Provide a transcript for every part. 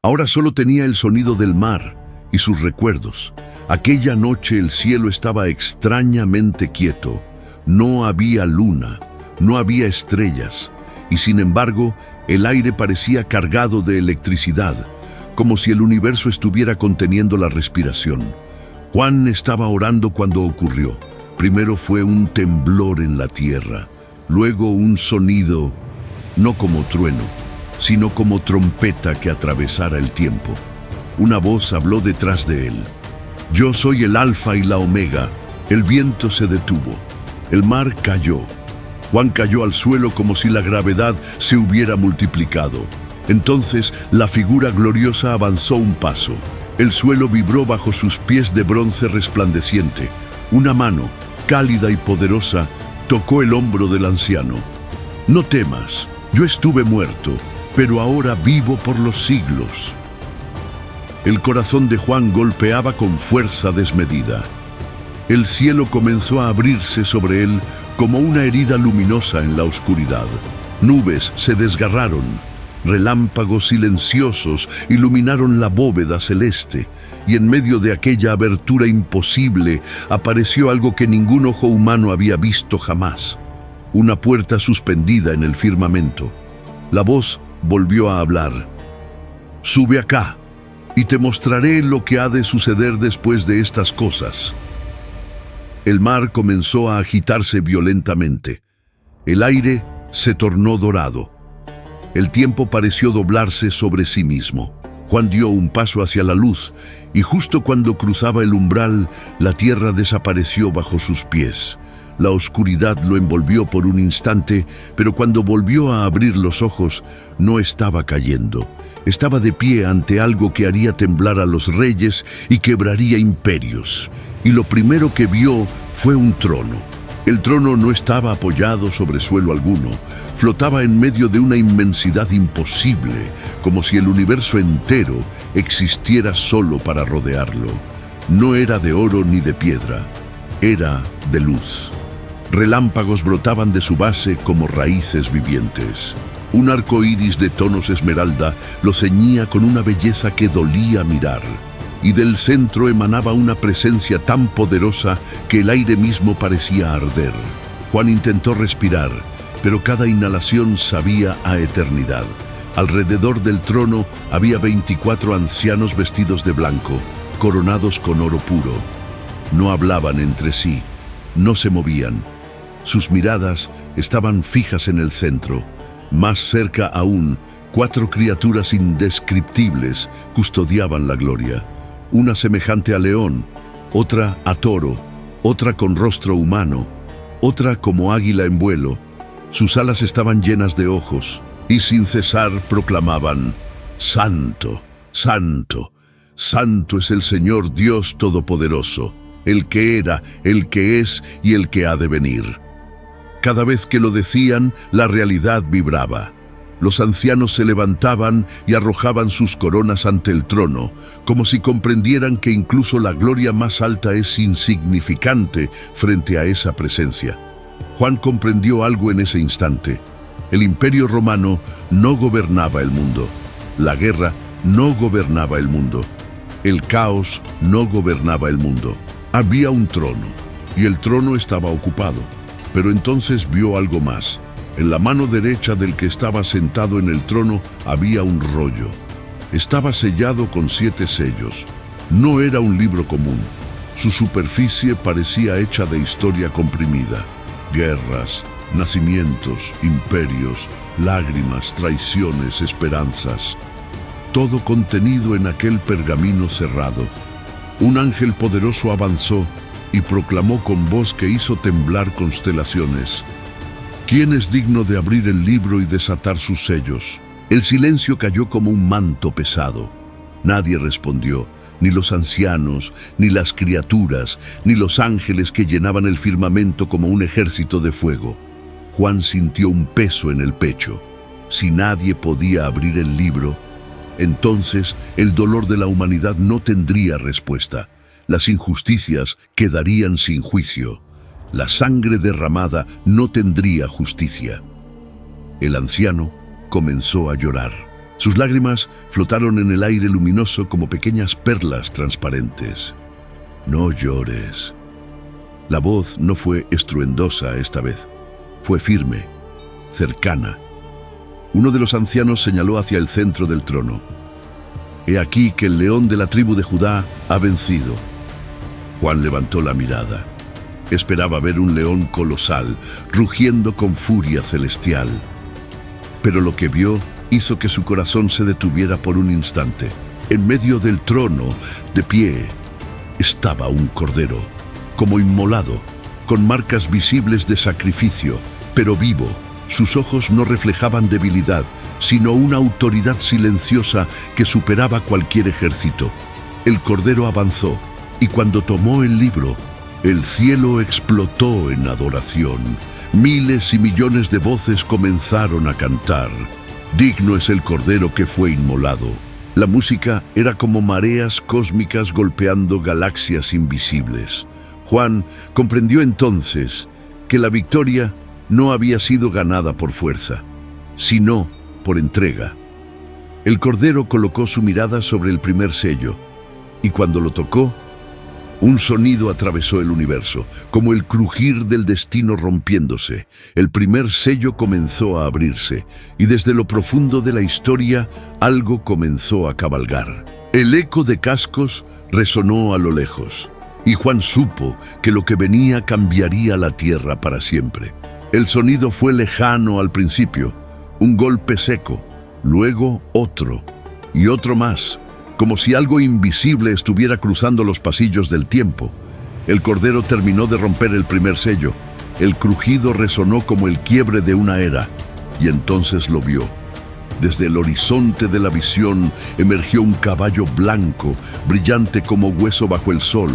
Ahora solo tenía el sonido del mar y sus recuerdos. Aquella noche el cielo estaba extrañamente quieto. No había luna, no había estrellas, y sin embargo, el aire parecía cargado de electricidad, como si el universo estuviera conteniendo la respiración. Juan estaba orando cuando ocurrió. Primero fue un temblor en la tierra, luego un sonido, no como trueno, sino como trompeta que atravesara el tiempo. Una voz habló detrás de él. Yo soy el Alfa y la Omega. El viento se detuvo. El mar cayó. Juan cayó al suelo como si la gravedad se hubiera multiplicado. Entonces la figura gloriosa avanzó un paso. El suelo vibró bajo sus pies de bronce resplandeciente. Una mano, cálida y poderosa, tocó el hombro del anciano. No temas, yo estuve muerto, pero ahora vivo por los siglos. El corazón de Juan golpeaba con fuerza desmedida. El cielo comenzó a abrirse sobre él como una herida luminosa en la oscuridad. Nubes se desgarraron, relámpagos silenciosos iluminaron la bóveda celeste, y en medio de aquella abertura imposible apareció algo que ningún ojo humano había visto jamás. Una puerta suspendida en el firmamento. La voz volvió a hablar. Sube acá, y te mostraré lo que ha de suceder después de estas cosas. El mar comenzó a agitarse violentamente. El aire se tornó dorado. El tiempo pareció doblarse sobre sí mismo. Juan dio un paso hacia la luz, y justo cuando cruzaba el umbral, la tierra desapareció bajo sus pies. La oscuridad lo envolvió por un instante, pero cuando volvió a abrir los ojos, no estaba cayendo. Estaba de pie ante algo que haría temblar a los reyes y quebraría imperios. Y lo primero que vio fue un trono. El trono no estaba apoyado sobre suelo alguno. Flotaba en medio de una inmensidad imposible, como si el universo entero existiera solo para rodearlo. No era de oro ni de piedra, era de luz. Relámpagos brotaban de su base como raíces vivientes. Un arco iris de tonos esmeralda lo ceñía con una belleza que dolía mirar, y del centro emanaba una presencia tan poderosa que el aire mismo parecía arder. Juan intentó respirar, pero cada inhalación sabía a eternidad. Alrededor del trono había 24 ancianos vestidos de blanco, coronados con oro puro. No hablaban entre sí, no se movían. Sus miradas estaban fijas en el centro. Más cerca aún, 4 criaturas indescriptibles custodiaban la gloria. Una semejante a león, otra a toro, otra con rostro humano, otra como águila en vuelo. Sus alas estaban llenas de ojos, y sin cesar proclamaban: Santo, Santo, Santo es el Señor Dios Todopoderoso, el que era, el que es y el que ha de venir. Cada vez que lo decían, la realidad vibraba. Los ancianos se levantaban y arrojaban sus coronas ante el trono, como si comprendieran que incluso la gloria más alta es insignificante frente a esa presencia. Juan comprendió algo en ese instante. El Imperio Romano no gobernaba el mundo. La guerra no gobernaba el mundo. El caos no gobernaba el mundo. Había un trono, y el trono estaba ocupado. Pero entonces vio algo más. En la mano derecha del que estaba sentado en el trono había un rollo. Estaba sellado con 7 sellos. No era un libro común. Su superficie parecía hecha de historia comprimida. Guerras, nacimientos, imperios, lágrimas, traiciones, esperanzas. Todo contenido en aquel pergamino cerrado. Un ángel poderoso avanzó y proclamó con voz que hizo temblar constelaciones: ¿Quién es digno de abrir el libro y desatar sus sellos? El silencio cayó como un manto pesado. Nadie respondió, ni los ancianos, ni las criaturas, ni los ángeles que llenaban el firmamento como un ejército de fuego. Juan sintió un peso en el pecho. Si nadie podía abrir el libro, entonces el dolor de la humanidad no tendría respuesta. Las injusticias quedarían sin juicio. La sangre derramada no tendría justicia. El anciano comenzó a llorar. Sus lágrimas flotaron en el aire luminoso como pequeñas perlas transparentes. «No llores». La voz no fue estruendosa esta vez. Fue firme, cercana. Uno de los ancianos señaló hacia el centro del trono. «He aquí que el león de la tribu de Judá ha vencido». Juan levantó la mirada. Esperaba ver un león colosal, rugiendo con furia celestial. Pero lo que vio hizo que su corazón se detuviera por un instante. En medio del trono, de pie, estaba un cordero, como inmolado, con marcas visibles de sacrificio, pero vivo. Sus ojos no reflejaban debilidad, sino una autoridad silenciosa que superaba cualquier ejército. El cordero avanzó, y cuando tomó el libro, el cielo explotó en adoración. Miles y millones de voces comenzaron a cantar. Digno es el cordero que fue inmolado. La música era como mareas cósmicas golpeando galaxias invisibles. Juan comprendió entonces que la victoria no había sido ganada por fuerza, sino por entrega. El cordero colocó su mirada sobre el primer sello, y cuando lo tocó, un sonido atravesó el universo, como el crujir del destino rompiéndose. El primer sello comenzó a abrirse, y desde lo profundo de la historia, algo comenzó a cabalgar. El eco de cascos resonó a lo lejos, y Juan supo que lo que venía cambiaría la tierra para siempre. El sonido fue lejano al principio, un golpe seco, luego otro, y otro más, como si algo invisible estuviera cruzando los pasillos del tiempo. El cordero terminó de romper el primer sello. El crujido resonó como el quiebre de una era, y entonces lo vio. Desde el horizonte de la visión emergió un caballo blanco, brillante como hueso bajo el sol.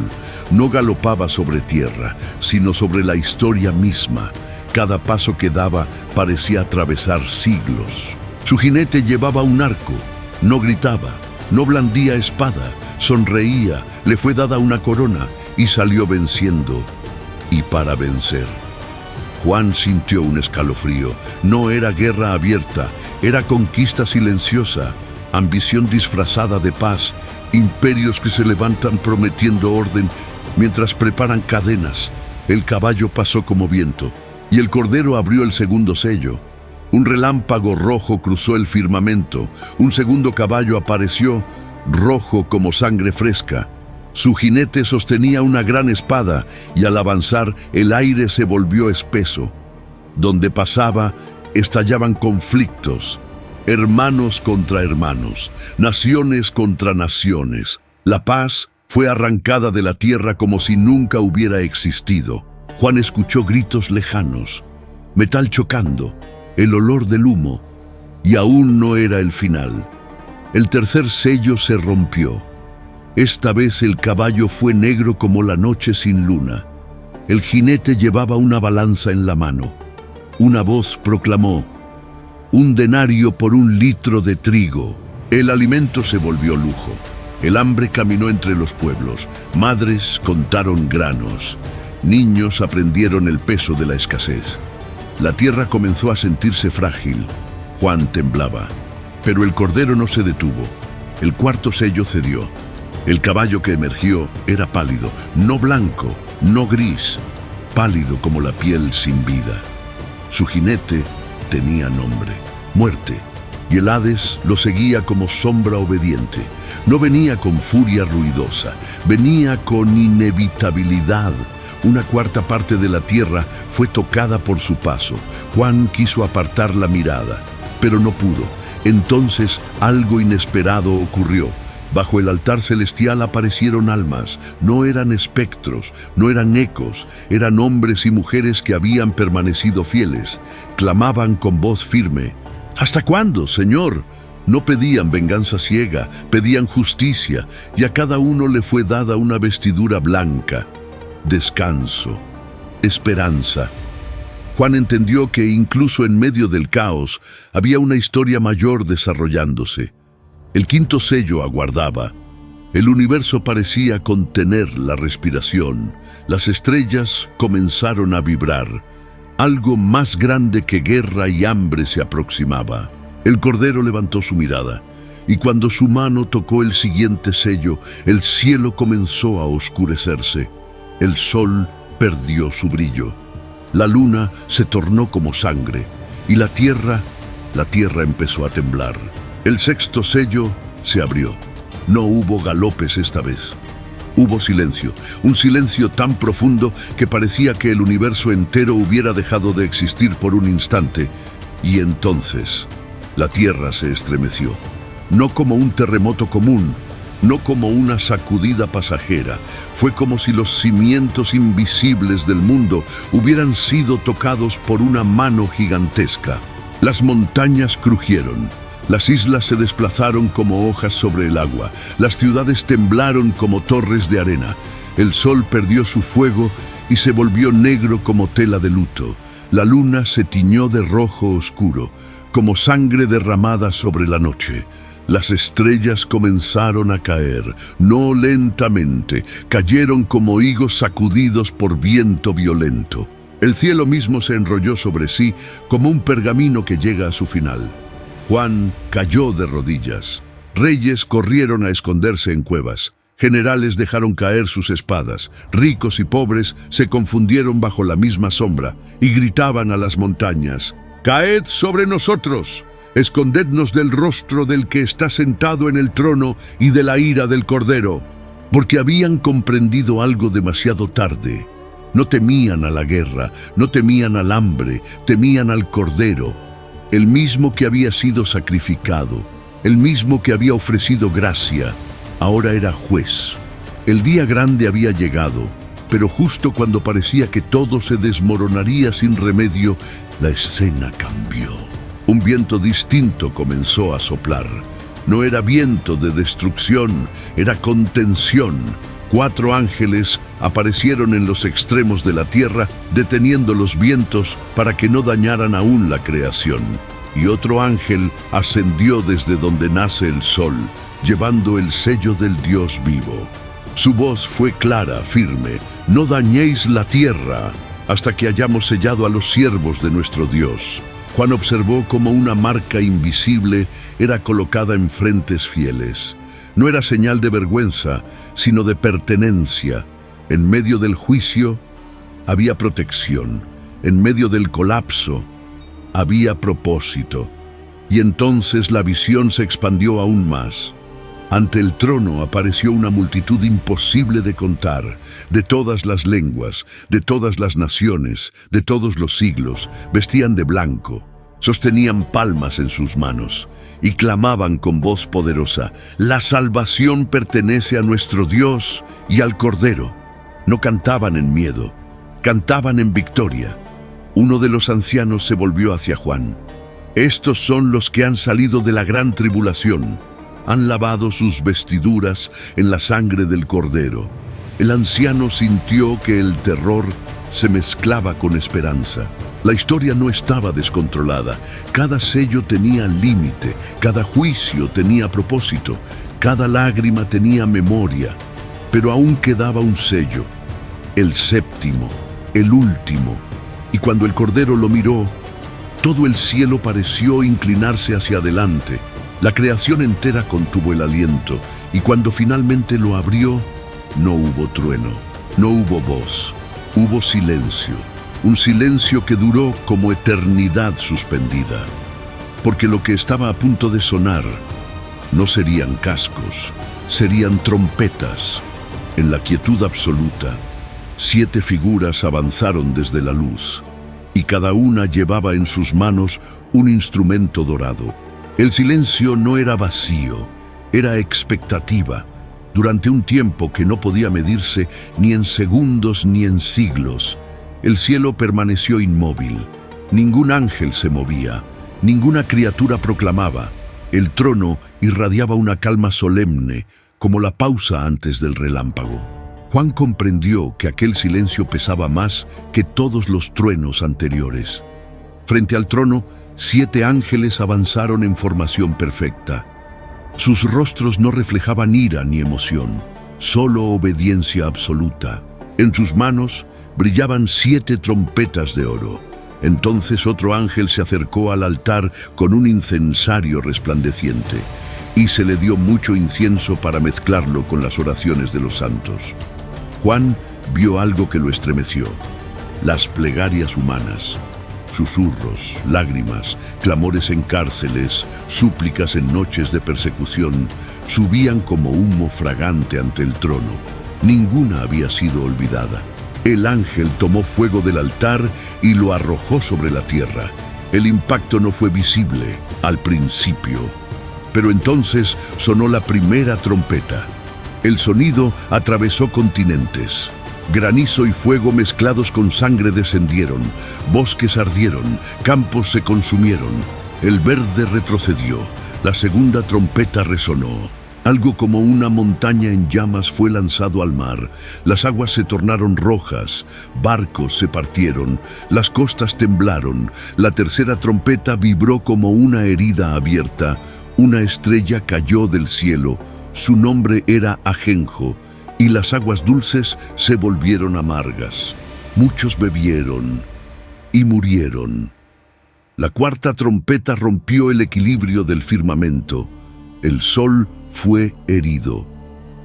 No galopaba sobre tierra, sino sobre la historia misma. Cada paso que daba parecía atravesar siglos. Su jinete llevaba un arco, no gritaba, no blandía espada, sonreía, le fue dada una corona y salió venciendo y para vencer. Juan sintió un escalofrío. No era guerra abierta, era conquista silenciosa, ambición disfrazada de paz, imperios que se levantan prometiendo orden mientras preparan cadenas. El caballo pasó como viento y el cordero abrió el segundo sello. Un relámpago rojo cruzó el firmamento. Un segundo caballo apareció, rojo como sangre fresca. Su jinete sostenía una gran espada y al avanzar el aire se volvió espeso. Donde pasaba, estallaban conflictos. Hermanos contra hermanos, naciones contra naciones. La paz fue arrancada de la tierra como si nunca hubiera existido. Juan escuchó gritos lejanos, metal chocando, el olor del humo, y aún no era el final. El tercer sello se rompió. Esta vez el caballo fue negro como la noche sin luna. El jinete llevaba una balanza en la mano. Una voz proclamó: «Un denario por 1 litro de trigo». El alimento se volvió lujo. El hambre caminó entre los pueblos. Madres contaron granos. Niños aprendieron el peso de la escasez. La tierra comenzó a sentirse frágil. Juan temblaba. Pero el cordero no se detuvo. El cuarto sello cedió. El caballo que emergió era pálido, no blanco, no gris, pálido como la piel sin vida. Su jinete tenía nombre: Muerte, y el Hades lo seguía como sombra obediente. No venía con furia ruidosa, venía con inevitabilidad. Una cuarta parte de la tierra fue tocada por su paso. Juan quiso apartar la mirada, pero no pudo. Entonces algo inesperado ocurrió. Bajo el altar celestial aparecieron almas. No eran espectros, no eran ecos, eran hombres y mujeres que habían permanecido fieles. Clamaban con voz firme: «¿Hasta cuándo, Señor?». No pedían venganza ciega, pedían justicia, y a cada uno le fue dada una vestidura blanca. Descanso, esperanza. Juan entendió que incluso en medio del caos había una historia mayor desarrollándose. El quinto sello aguardaba. El universo parecía contener la respiración. Las estrellas comenzaron a vibrar. Algo más grande que guerra y hambre se aproximaba. El Cordero levantó su mirada, y cuando su mano tocó el siguiente sello, el cielo comenzó a oscurecerse. El sol perdió su brillo. La luna se tornó como sangre, y la tierra empezó a temblar. El sexto sello se abrió. No hubo galopes esta vez. Hubo silencio, un silencio tan profundo que parecía que el universo entero hubiera dejado de existir por un instante. Y entonces, la tierra se estremeció. No como un terremoto común, no como una sacudida pasajera. Fue como si los cimientos invisibles del mundo hubieran sido tocados por una mano gigantesca. Las montañas crujieron. Las islas se desplazaron como hojas sobre el agua. Las ciudades temblaron como torres de arena. El sol perdió su fuego y se volvió negro como tela de luto. La luna se tiñó de rojo oscuro, como sangre derramada sobre la noche. Las estrellas comenzaron a caer, no lentamente, cayeron como higos sacudidos por viento violento. El cielo mismo se enrolló sobre sí como un pergamino que llega a su final. Juan cayó de rodillas. Reyes corrieron a esconderse en cuevas. Generales dejaron caer sus espadas. Ricos y pobres se confundieron bajo la misma sombra y gritaban a las montañas: «¡Caed sobre nosotros! Escondednos del rostro del que está sentado en el trono y de la ira del Cordero». Porque habían comprendido algo demasiado tarde. No temían a la guerra, no temían al hambre, temían al Cordero. El mismo que había sido sacrificado, el mismo que había ofrecido gracia, ahora era juez. El día grande había llegado, pero justo cuando parecía que todo se desmoronaría sin remedio, la escena cambió. Un viento distinto comenzó a soplar. No era viento de destrucción, era contención. 4 ángeles aparecieron en los extremos de la tierra, deteniendo los vientos para que no dañaran aún la creación. Y otro ángel ascendió desde donde nace el sol, llevando el sello del Dios vivo. Su voz fue clara, firme: «No dañéis la tierra hasta que hayamos sellado a los siervos de nuestro Dios». Juan observó cómo una marca invisible era colocada en frentes fieles. No era señal de vergüenza, sino de pertenencia. En medio del juicio había protección. En medio del colapso había propósito. Y entonces la visión se expandió aún más. Ante el trono apareció una multitud imposible de contar, de todas las lenguas, de todas las naciones, de todos los siglos. Vestían de blanco, sostenían palmas en sus manos y clamaban con voz poderosa: «La salvación pertenece a nuestro Dios y al Cordero». No cantaban en miedo, cantaban en victoria. Uno de los ancianos se volvió hacia Juan. «Estos son los que han salido de la gran tribulación. Han lavado sus vestiduras en la sangre del Cordero». El anciano sintió que el terror se mezclaba con esperanza. La historia no estaba descontrolada. Cada sello tenía límite, cada juicio tenía propósito, cada lágrima tenía memoria. Pero aún quedaba un sello, el séptimo, el último. Y cuando el Cordero lo miró, todo el cielo pareció inclinarse hacia adelante. La creación entera contuvo el aliento, y cuando finalmente lo abrió, no hubo trueno, no hubo voz, hubo silencio. Un silencio que duró como eternidad suspendida. Porque lo que estaba a punto de sonar no serían cascos, serían trompetas. En la quietud absoluta, 7 figuras avanzaron desde la luz, y cada una llevaba en sus manos un instrumento dorado. El silencio no era vacío, era expectativa, durante un tiempo que no podía medirse ni en segundos ni en siglos. El cielo permaneció inmóvil. Ningún ángel se movía, ninguna criatura proclamaba. El trono irradiaba una calma solemne, como la pausa antes del relámpago. Juan comprendió que aquel silencio pesaba más que todos los truenos anteriores. Frente al trono, 7 ángeles avanzaron en formación perfecta. Sus rostros no reflejaban ira ni emoción, solo obediencia absoluta. En sus manos brillaban 7 trompetas de oro. Entonces otro ángel se acercó al altar con un incensario resplandeciente, y se le dio mucho incienso para mezclarlo con las oraciones de los santos. Juan vio algo que lo estremeció: las plegarias humanas. Susurros, lágrimas, clamores en cárceles, súplicas en noches de persecución, subían como humo fragante ante el trono. Ninguna había sido olvidada. El ángel tomó fuego del altar y lo arrojó sobre la tierra. El impacto no fue visible al principio, pero entonces sonó la primera trompeta. El sonido atravesó continentes. Granizo y fuego mezclados con sangre descendieron, bosques ardieron, campos se consumieron. El verde retrocedió, la segunda trompeta resonó. Algo como una montaña en llamas fue lanzado al mar. Las aguas se tornaron rojas, barcos se partieron, las costas temblaron. La tercera trompeta vibró como una herida abierta. Una estrella cayó del cielo. Su nombre era Ajenjo, y las aguas dulces se volvieron amargas. Muchos bebieron y murieron. La cuarta trompeta rompió el equilibrio del firmamento. El sol fue herido.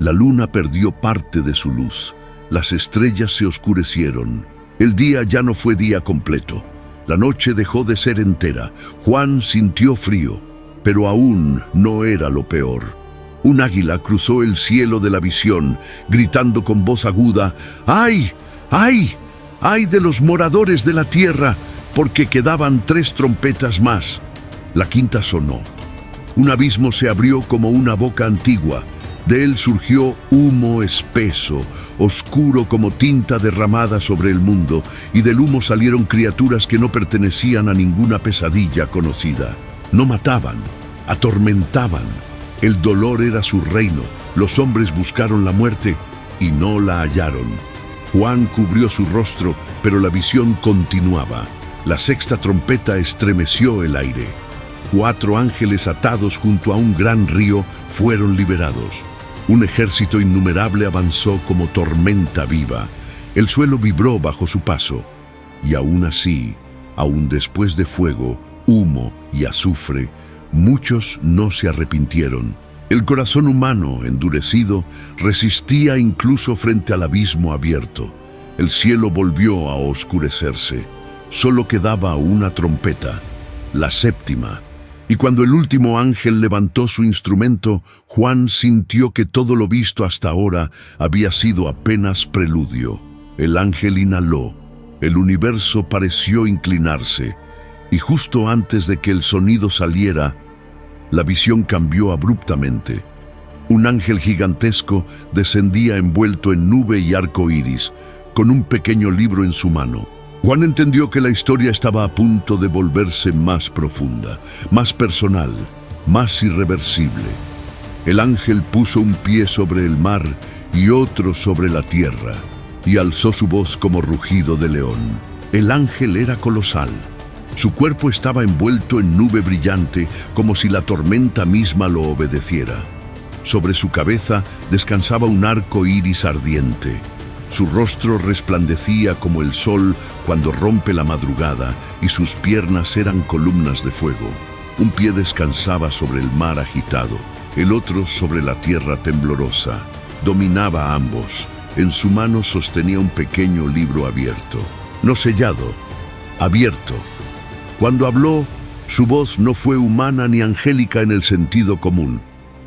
La luna perdió parte de su luz. Las estrellas se oscurecieron. El día ya no fue día completo. La noche dejó de ser entera. Juan sintió frío, pero aún no era lo peor. Un águila cruzó el cielo de la visión, gritando con voz aguda: ¡Ay! ¡Ay! ¡Ay de los moradores de la tierra! Porque quedaban 3 trompetas más. La quinta sonó. Un abismo se abrió como una boca antigua. De él surgió humo espeso, oscuro como tinta derramada sobre el mundo, y del humo salieron criaturas que no pertenecían a ninguna pesadilla conocida. No mataban, atormentaban. El dolor era su reino. Los hombres buscaron la muerte y no la hallaron. Juan cubrió su rostro, pero la visión continuaba. La sexta trompeta estremeció el aire. 4 ángeles atados junto a un gran río fueron liberados. Un ejército innumerable avanzó como tormenta viva. El suelo vibró bajo su paso. Y aún así, aún después de fuego, humo y azufre, muchos no se arrepintieron. El corazón humano, endurecido, resistía incluso frente al abismo abierto. El cielo volvió a oscurecerse. Solo quedaba una trompeta, la séptima. Y cuando el último ángel levantó su instrumento, Juan sintió que todo lo visto hasta ahora había sido apenas preludio. El ángel inhaló. El universo pareció inclinarse. Y justo antes de que el sonido saliera, la visión cambió abruptamente. Un ángel gigantesco descendía envuelto en nube y arco iris, con un pequeño libro en su mano. Juan entendió que la historia estaba a punto de volverse más profunda, más personal, más irreversible. El ángel puso un pie sobre el mar y otro sobre la tierra, y alzó su voz como rugido de león. El ángel era colosal. Su cuerpo estaba envuelto en nube brillante, como si la tormenta misma lo obedeciera. Sobre su cabeza descansaba un arco iris ardiente. Su rostro resplandecía como el sol cuando rompe la madrugada, y sus piernas eran columnas de fuego. Un pie descansaba sobre el mar agitado, el otro sobre la tierra temblorosa. Dominaba a ambos. En su mano sostenía un pequeño libro abierto. No sellado, abierto. Cuando habló, su voz no fue humana ni angélica en el sentido común.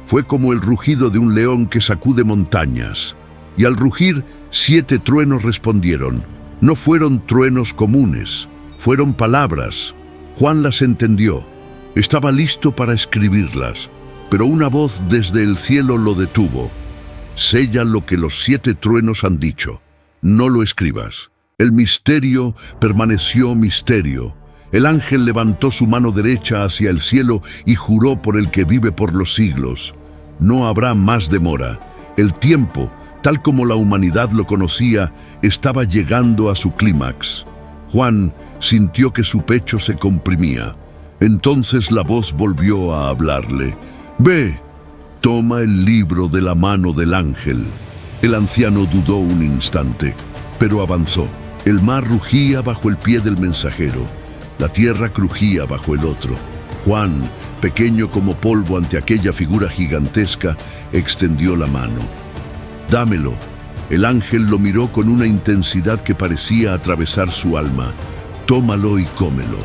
Fue como el rugido de un león que sacude montañas. Y al rugir, 7 truenos respondieron. No fueron truenos comunes, fueron palabras. Juan las entendió. Estaba listo para escribirlas, pero una voz desde el cielo lo detuvo. Sella lo que los 7 truenos han dicho. No lo escribas. El misterio permaneció misterio. El ángel levantó su mano derecha hacia el cielo y juró por el que vive por los siglos: no habrá más demora. El tiempo, tal como la humanidad lo conocía, estaba llegando a su clímax. Juan sintió que su pecho se comprimía. Entonces la voz volvió a hablarle. «Ve, toma el libro de la mano del ángel». El anciano dudó un instante, pero avanzó. El mar rugía bajo el pie del mensajero, la tierra crujía bajo el otro. Juan, pequeño como polvo ante aquella figura gigantesca, extendió la mano. «Dámelo». El ángel lo miró con una intensidad que parecía atravesar su alma. «Tómalo y cómelo.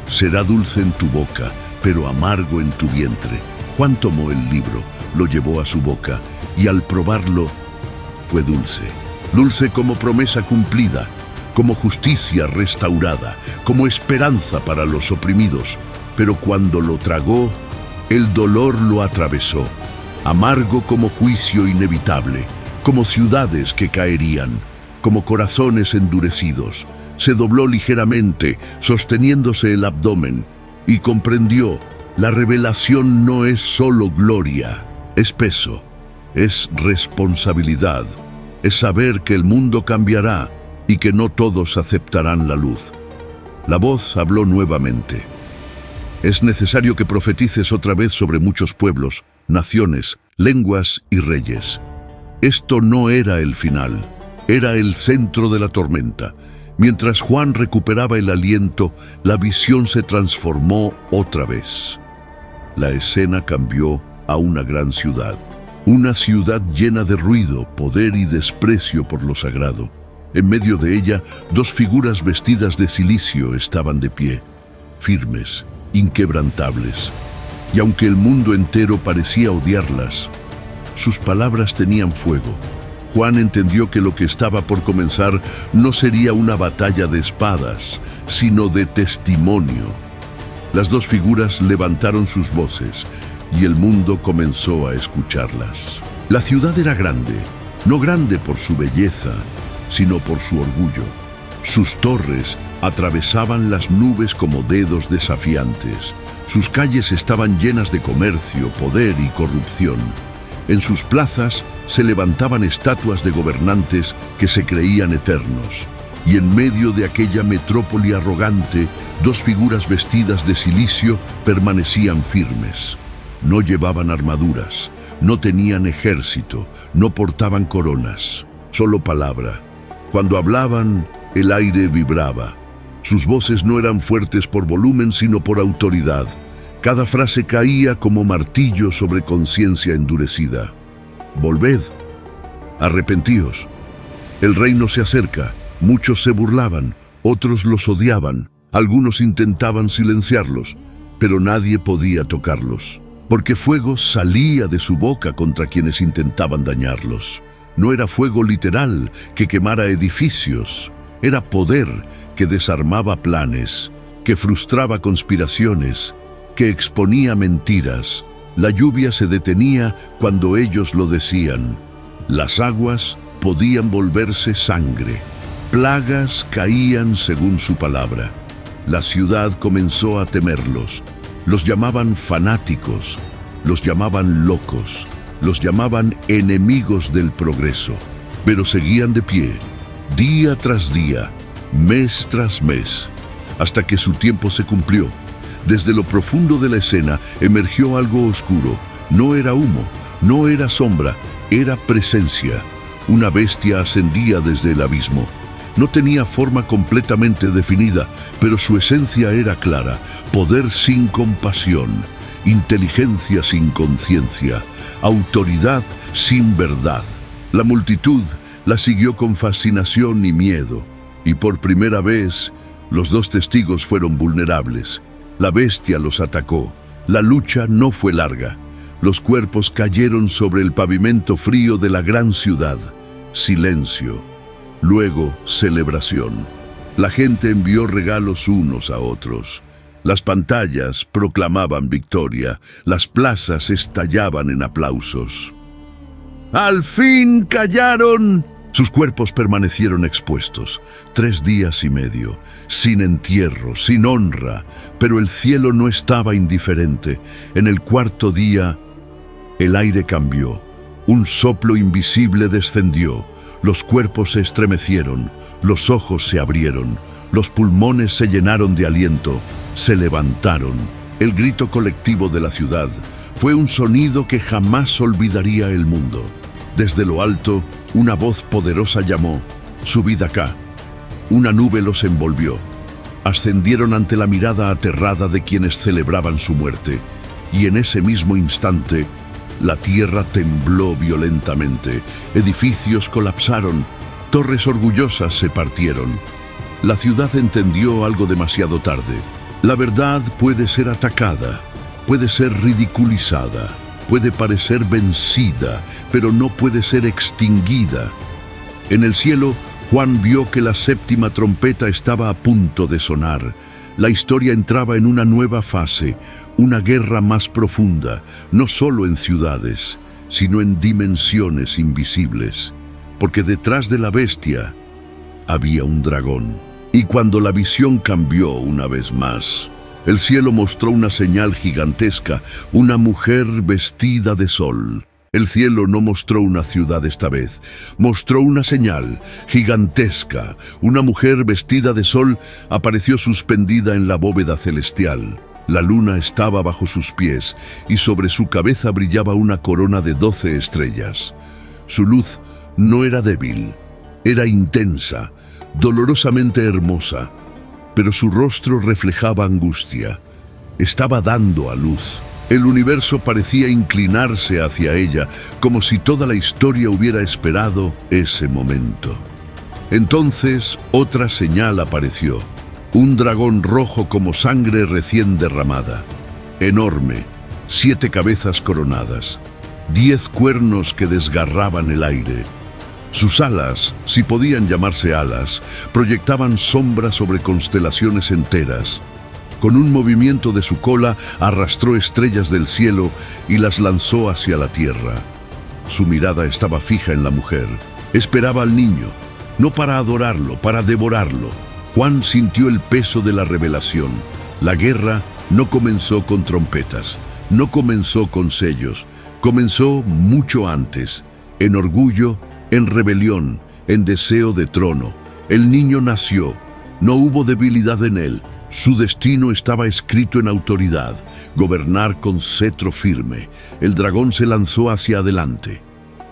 Será dulce en tu boca, pero amargo en tu vientre». Juan tomó el libro, lo llevó a su boca, y al probarlo, fue dulce. Dulce como promesa cumplida, como justicia restaurada, como esperanza para los oprimidos. Pero cuando lo tragó, el dolor lo atravesó, amargo como juicio inevitable, como ciudades que caerían, como corazones endurecidos. Se dobló ligeramente, sosteniéndose el abdomen, y comprendió: la revelación no es solo gloria, es peso, es responsabilidad, es saber que el mundo cambiará y que no todos aceptarán la luz. La voz habló nuevamente. Es necesario que profetices otra vez sobre muchos pueblos, naciones, lenguas y reyes. Esto no era el final, era el centro de la tormenta. Mientras Juan recuperaba el aliento, la visión se transformó otra vez. La escena cambió a una gran ciudad. Una ciudad llena de ruido, poder y desprecio por lo sagrado. En medio de ella, dos figuras vestidas de cilicio estaban de pie, firmes, inquebrantables. Y aunque el mundo entero parecía odiarlas, sus palabras tenían fuego. Juan entendió que lo que estaba por comenzar no sería una batalla de espadas, sino de testimonio. Las dos figuras levantaron sus voces y el mundo comenzó a escucharlas. La ciudad era grande, no grande por su belleza, sino por su orgullo. Sus torres atravesaban las nubes como dedos desafiantes. Sus calles estaban llenas de comercio, poder y corrupción. En sus plazas se levantaban estatuas de gobernantes que se creían eternos. Y en medio de aquella metrópoli arrogante, dos figuras vestidas de cilicio permanecían firmes. No llevaban armaduras, no tenían ejército, no portaban coronas, solo palabra. Cuando hablaban, el aire vibraba. Sus voces no eran fuertes por volumen, sino por autoridad. Cada frase caía como martillo sobre conciencia endurecida. Volved, arrepentíos. El reino se acerca. Muchos se burlaban, otros los odiaban, algunos intentaban silenciarlos, pero nadie podía tocarlos, porque fuego salía de su boca contra quienes intentaban dañarlos. No era fuego literal que quemara edificios, era poder que desarmaba planes, que frustraba conspiraciones, que exponía mentiras. La lluvia se detenía cuando ellos lo decían. Las aguas podían volverse sangre. Plagas caían según su palabra. La ciudad comenzó a temerlos. Los llamaban fanáticos, los llamaban locos, los llamaban enemigos del progreso. Pero seguían de pie, día tras día, mes tras mes, hasta que su tiempo se cumplió. Desde lo profundo de la escena emergió algo oscuro. No era humo, no era sombra, era presencia. Una bestia ascendía desde el abismo. No tenía forma completamente definida, pero su esencia era clara: poder sin compasión, inteligencia sin conciencia, autoridad sin verdad. La multitud la siguió con fascinación y miedo, y por primera vez los dos testigos fueron vulnerables. La bestia los atacó. La lucha no fue larga. Los cuerpos cayeron sobre el pavimento frío de la gran ciudad. Silencio. Luego, celebración. La gente envió regalos unos a otros. Las pantallas proclamaban victoria. Las plazas estallaban en aplausos. ¡Al fin callaron! Sus cuerpos permanecieron expuestos 3 días y medio, sin entierro, sin honra, pero el cielo no estaba indiferente. En el 4.º día, el aire cambió. Un soplo invisible descendió. Los cuerpos se estremecieron, los ojos se abrieron, los pulmones se llenaron de aliento, se levantaron. El grito colectivo de la ciudad fue un sonido que jamás olvidaría el mundo. Desde lo alto, una voz poderosa llamó: «Subid acá». Una nube los envolvió. Ascendieron ante la mirada aterrada de quienes celebraban su muerte, y en ese mismo instante, la tierra tembló violentamente, edificios colapsaron, torres orgullosas se partieron. La ciudad entendió algo demasiado tarde. La verdad puede ser atacada, puede ser ridiculizada, puede parecer vencida, pero no puede ser extinguida. En el cielo, Juan vio que la séptima trompeta estaba a punto de sonar. La historia entraba en una nueva fase, una guerra más profunda, no solo en ciudades, sino en dimensiones invisibles. Porque detrás de la bestia había un dragón. Y cuando la visión cambió una vez más, el cielo mostró una señal gigantesca, una mujer vestida de sol. El cielo no mostró una ciudad esta vez, mostró una señal gigantesca. Una mujer vestida de sol apareció suspendida en la bóveda celestial. La luna estaba bajo sus pies y sobre su cabeza brillaba una corona de 12 estrellas. Su luz no era débil, era intensa, dolorosamente hermosa, pero su rostro reflejaba angustia. Estaba dando a luz. El universo parecía inclinarse hacia ella, como si toda la historia hubiera esperado ese momento. Entonces, otra señal apareció. Un dragón rojo como sangre recién derramada. Enorme, 7 cabezas coronadas, 10 cuernos que desgarraban el aire. Sus alas, si podían llamarse alas, proyectaban sombras sobre constelaciones enteras. Con un movimiento de su cola arrastró estrellas del cielo y las lanzó hacia la tierra. Su mirada estaba fija en la mujer. Esperaba al niño, no para adorarlo, para devorarlo. Juan sintió el peso de la revelación. La guerra no comenzó con trompetas, no comenzó con sellos, comenzó mucho antes, en orgullo, en rebelión, en deseo de trono. El niño nació, no hubo debilidad en él. Su destino estaba escrito en autoridad, gobernar con cetro firme. El dragón se lanzó hacia adelante.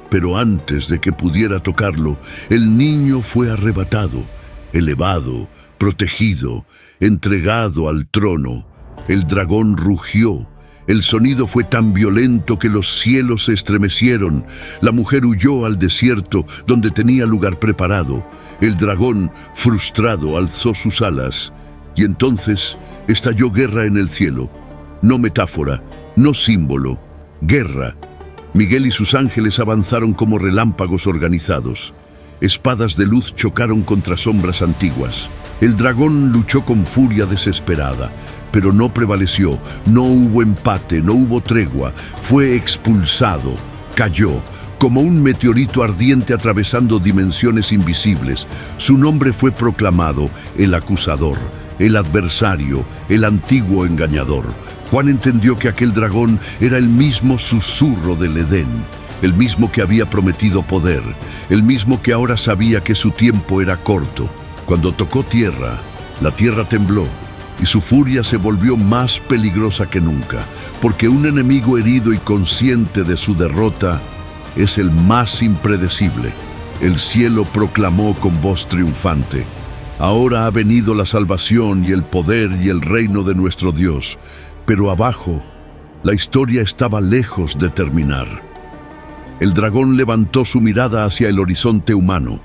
Pero antes de que pudiera tocarlo, el niño fue arrebatado, elevado, protegido, entregado al trono. El dragón rugió. El sonido fue tan violento que los cielos se estremecieron. La mujer huyó al desierto, donde tenía lugar preparado. El dragón, frustrado, alzó sus alas. Y entonces estalló guerra en el cielo. No metáfora, no símbolo, guerra. Miguel y sus ángeles avanzaron como relámpagos organizados. Espadas de luz chocaron contra sombras antiguas. El dragón luchó con furia desesperada, pero no prevaleció. No hubo empate, no hubo tregua. Fue expulsado, cayó, como un meteorito ardiente atravesando dimensiones invisibles. Su nombre fue proclamado, el acusador, el adversario, el antiguo engañador. Juan entendió que aquel dragón era el mismo susurro del Edén, el mismo que había prometido poder, el mismo que ahora sabía que su tiempo era corto. Cuando tocó tierra, la tierra tembló y su furia se volvió más peligrosa que nunca, porque un enemigo herido y consciente de su derrota es el más impredecible. El cielo proclamó con voz triunfante: ahora ha venido la salvación y el poder y el reino de nuestro Dios. Pero abajo, la historia estaba lejos de terminar. El dragón levantó su mirada hacia el horizonte humano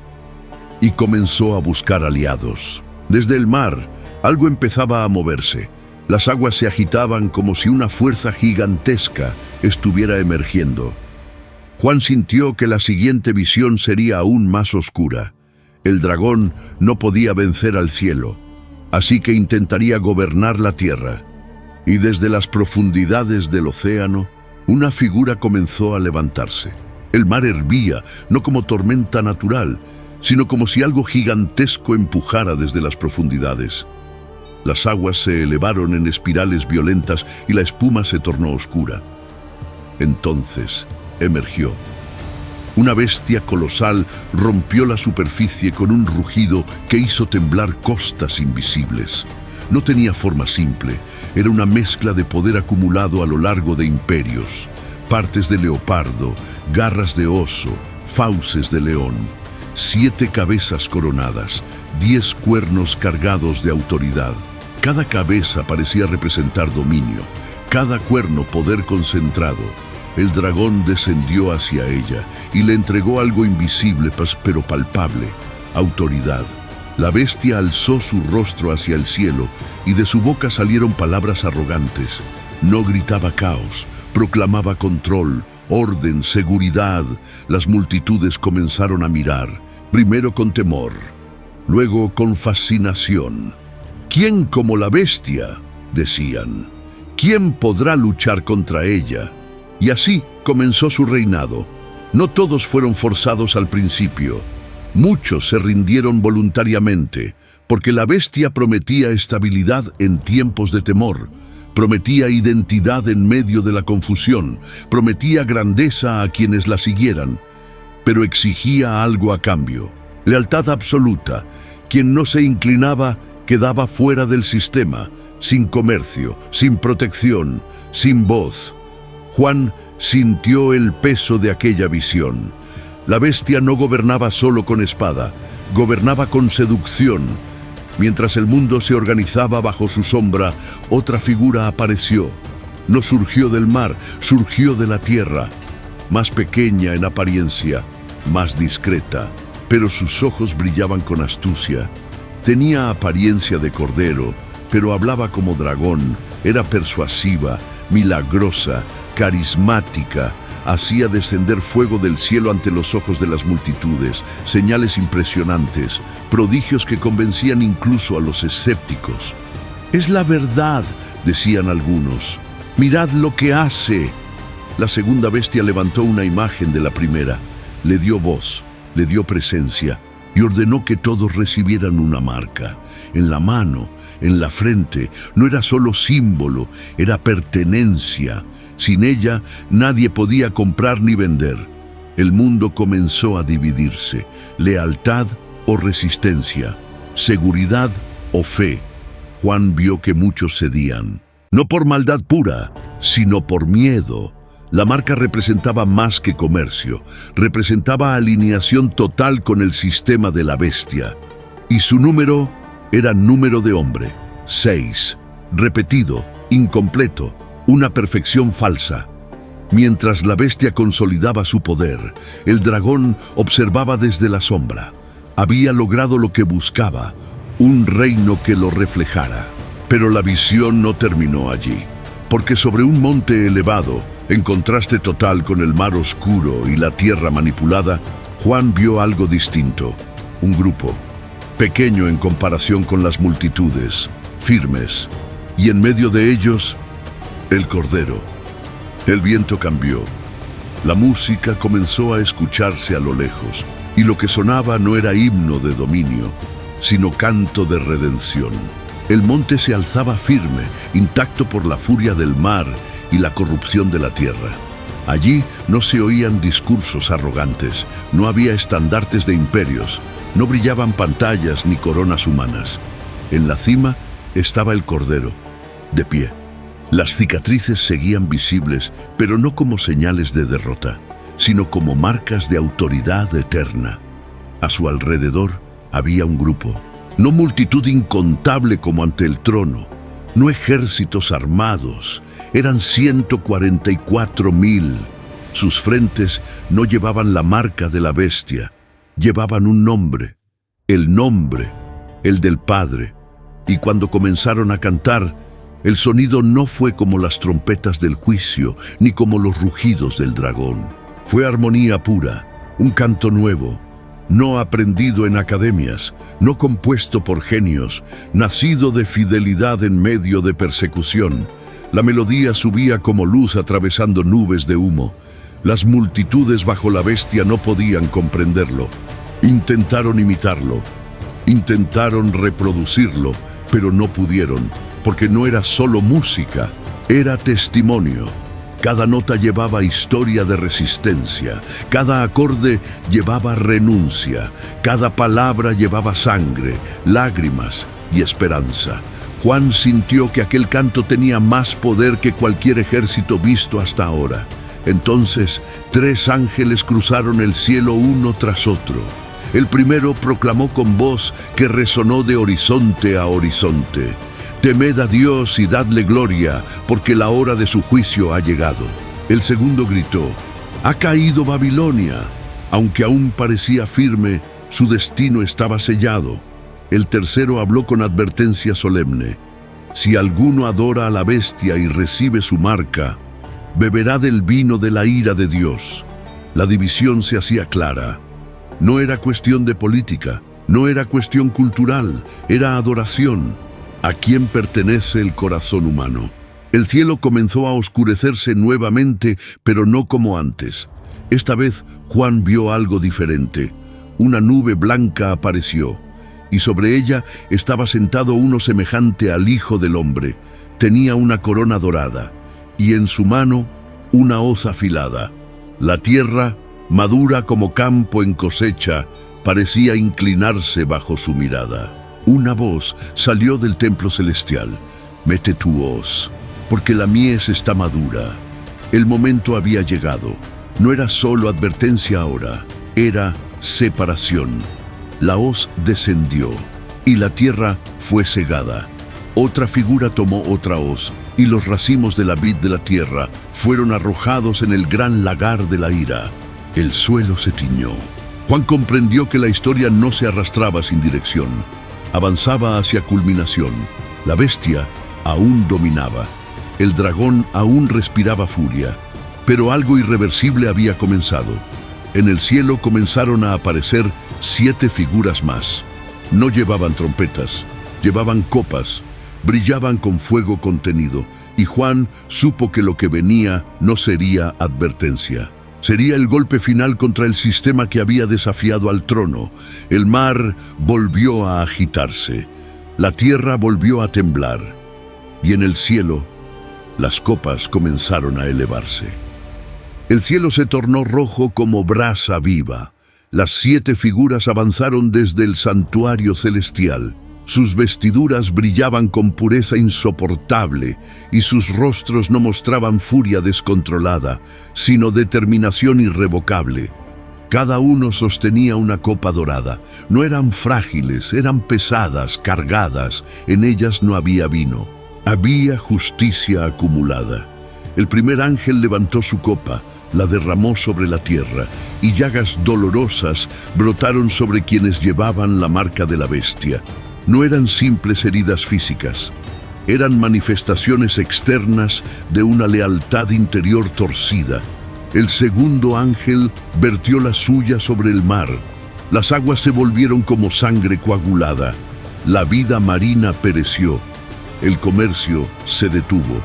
y comenzó a buscar aliados. Desde el mar, algo empezaba a moverse. Las aguas se agitaban como si una fuerza gigantesca estuviera emergiendo. Juan sintió que la siguiente visión sería aún más oscura. El dragón no podía vencer al cielo, así que intentaría gobernar la tierra. Y desde las profundidades del océano, una figura comenzó a levantarse. El mar hervía, no como tormenta natural, sino como si algo gigantesco empujara desde las profundidades. Las aguas se elevaron en espirales violentas y la espuma se tornó oscura. Entonces emergió. Una bestia colosal rompió la superficie con un rugido que hizo temblar costas invisibles. No tenía forma simple, era una mezcla de poder acumulado a lo largo de imperios. Partes de leopardo, garras de oso, fauces de león. 7 cabezas coronadas, 10 cuernos cargados de autoridad. Cada cabeza parecía representar dominio, cada cuerno poder concentrado. El dragón descendió hacia ella y le entregó algo invisible pero palpable: autoridad. La bestia alzó su rostro hacia el cielo y de su boca salieron palabras arrogantes. No gritaba caos, proclamaba control, orden, seguridad. Las multitudes comenzaron a mirar, primero con temor, luego con fascinación. ¿Quién como la bestia?, decían. ¿Quién podrá luchar contra ella? Y así comenzó su reinado. No todos fueron forzados al principio. Muchos se rindieron voluntariamente, porque la bestia prometía estabilidad en tiempos de temor, prometía identidad en medio de la confusión, prometía grandeza a quienes la siguieran, pero exigía algo a cambio: lealtad absoluta. Quien no se inclinaba quedaba fuera del sistema, sin comercio, sin protección, sin voz. Juan sintió el peso de aquella visión. La bestia no gobernaba solo con espada, gobernaba con seducción. Mientras el mundo se organizaba bajo su sombra, otra figura apareció. No surgió del mar, surgió de la tierra, más pequeña en apariencia, más discreta, pero sus ojos brillaban con astucia. Tenía apariencia de cordero, pero hablaba como dragón. Era persuasiva, milagrosa, carismática. Hacía descender fuego del cielo ante los ojos de las multitudes, señales impresionantes, prodigios que convencían incluso a los escépticos. «Es la verdad», decían algunos. «Mirad lo que hace». La segunda bestia levantó una imagen de la primera, le dio voz, le dio presencia y ordenó que todos recibieran una marca. En la mano, en la frente, no era solo símbolo, era pertenencia. Sin ella, nadie podía comprar ni vender. El mundo comenzó a dividirse: lealtad o resistencia, seguridad o fe. Juan vio que muchos cedían, no por maldad pura, sino por miedo. La marca representaba más que comercio, representaba alineación total con el sistema de la bestia. Y su número era número de hombre: 6, repetido, incompleto, una perfección falsa. Mientras la bestia consolidaba su poder, el dragón observaba desde la sombra. Había logrado lo que buscaba, un reino que lo reflejara. Pero la visión no terminó allí, porque sobre un monte elevado, en contraste total con el mar oscuro y la tierra manipulada, Juan vio algo distinto. Un grupo, pequeño en comparación con las multitudes, firmes, y en medio de ellos, el Cordero. El viento cambió. La música comenzó a escucharse a lo lejos, y lo que sonaba no era himno de dominio, sino canto de redención. El monte se alzaba firme, intacto por la furia del mar y la corrupción de la tierra. Allí no se oían discursos arrogantes, no había estandartes de imperios, no brillaban pantallas ni coronas humanas. En la cima estaba el Cordero, de pie. Las cicatrices seguían visibles, pero no como señales de derrota, sino como marcas de autoridad eterna. A su alrededor había un grupo, no multitud incontable como ante el trono, no ejércitos armados, eran 144,000. Sus frentes no llevaban la marca de la bestia, llevaban un nombre, el del Padre. Y cuando comenzaron a cantar, el sonido no fue como las trompetas del juicio, ni como los rugidos del dragón. Fue armonía pura, un canto nuevo, no aprendido en academias, no compuesto por genios, nacido de fidelidad en medio de persecución. La melodía subía como luz atravesando nubes de humo. Las multitudes bajo la bestia no podían comprenderlo. Intentaron imitarlo, intentaron reproducirlo, pero no pudieron, porque no era solo música, era testimonio. Cada nota llevaba historia de resistencia, cada acorde llevaba renuncia, cada palabra llevaba sangre, lágrimas y esperanza. Juan sintió que aquel canto tenía más poder que cualquier ejército visto hasta ahora. Entonces, 3 ángeles cruzaron el cielo uno tras otro. El primero proclamó con voz que resonó de horizonte a horizonte: «Temed a Dios y dadle gloria, porque la hora de su juicio ha llegado». El segundo gritó: «Ha caído Babilonia». Aunque aún parecía firme, su destino estaba sellado. El tercero habló con advertencia solemne: «Si alguno adora a la bestia y recibe su marca, beberá del vino de la ira de Dios». La división se hacía clara. No era cuestión de política, no era cuestión cultural, era adoración. ¿A quién pertenece el corazón humano? El cielo comenzó a oscurecerse nuevamente, pero no como antes. Esta vez Juan vio algo diferente. Una nube blanca apareció, y sobre ella estaba sentado uno semejante al Hijo del Hombre. Tenía una corona dorada, y en su mano una hoz afilada. La tierra, madura como campo en cosecha, parecía inclinarse bajo su mirada. Una voz salió del templo celestial: «Mete tu hoz, porque la mies está madura». El momento había llegado. No era solo advertencia ahora, era separación. La hoz descendió, y la tierra fue segada. Otra figura tomó otra hoz, y los racimos de la vid de la tierra fueron arrojados en el gran lagar de la ira. El suelo se tiñó. Juan comprendió que la historia no se arrastraba sin dirección. Avanzaba hacia culminación. La bestia aún dominaba. El dragón aún respiraba furia. Pero algo irreversible había comenzado. En el cielo comenzaron a aparecer 7 figuras más. No llevaban trompetas, llevaban copas, brillaban con fuego contenido, y Juan supo que lo que venía no sería advertencia. Sería el golpe final contra el sistema que había desafiado al trono. El mar volvió a agitarse, la tierra volvió a temblar, y en el cielo las copas comenzaron a elevarse. El cielo se tornó rojo como brasa viva. Las 7 figuras avanzaron desde el santuario celestial. Sus vestiduras brillaban con pureza insoportable, y sus rostros no mostraban furia descontrolada, sino determinación irrevocable. Cada uno sostenía una copa dorada. No eran frágiles, eran pesadas, cargadas. En ellas no había vino. Había justicia acumulada. El primer ángel levantó su copa, la derramó sobre la tierra, y llagas dolorosas brotaron sobre quienes llevaban la marca de la bestia. No eran simples heridas físicas, eran manifestaciones externas de una lealtad interior torcida. El segundo ángel vertió la suya sobre el mar. Las aguas se volvieron como sangre coagulada. La vida marina pereció. El comercio se detuvo.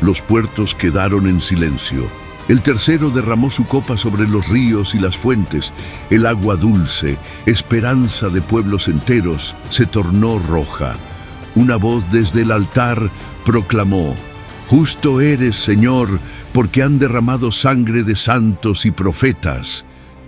Los puertos quedaron en silencio. El tercero derramó su copa sobre los ríos y las fuentes. El agua dulce, esperanza de pueblos enteros, se tornó roja. Una voz desde el altar proclamó: «Justo eres, Señor, porque han derramado sangre de santos y profetas».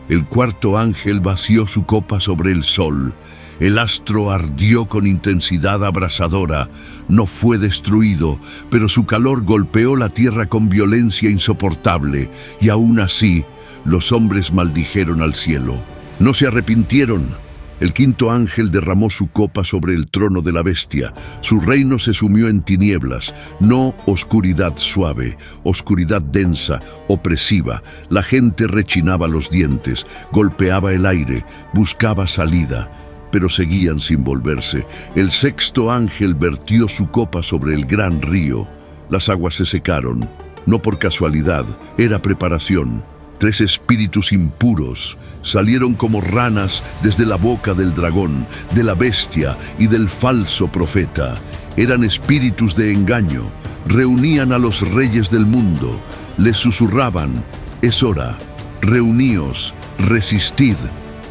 El cuarto ángel vació su copa sobre el sol. El astro ardió con intensidad abrasadora. No fue destruido, pero su calor golpeó la tierra con violencia insoportable, y aún así, los hombres maldijeron al cielo. No se arrepintieron. El quinto ángel derramó su copa sobre el trono de la bestia. Su reino se sumió en tinieblas, no oscuridad suave, oscuridad densa, opresiva. La gente rechinaba los dientes, golpeaba el aire, buscaba salida, pero seguían sin volverse. El sexto ángel vertió su copa sobre el gran río. Las aguas se secaron, no por casualidad, era preparación. 3 espíritus impuros salieron como ranas desde la boca del dragón, de la bestia y del falso profeta. Eran espíritus de engaño, reunían a los reyes del mundo, les susurraban: «Es hora, reuníos, resistid».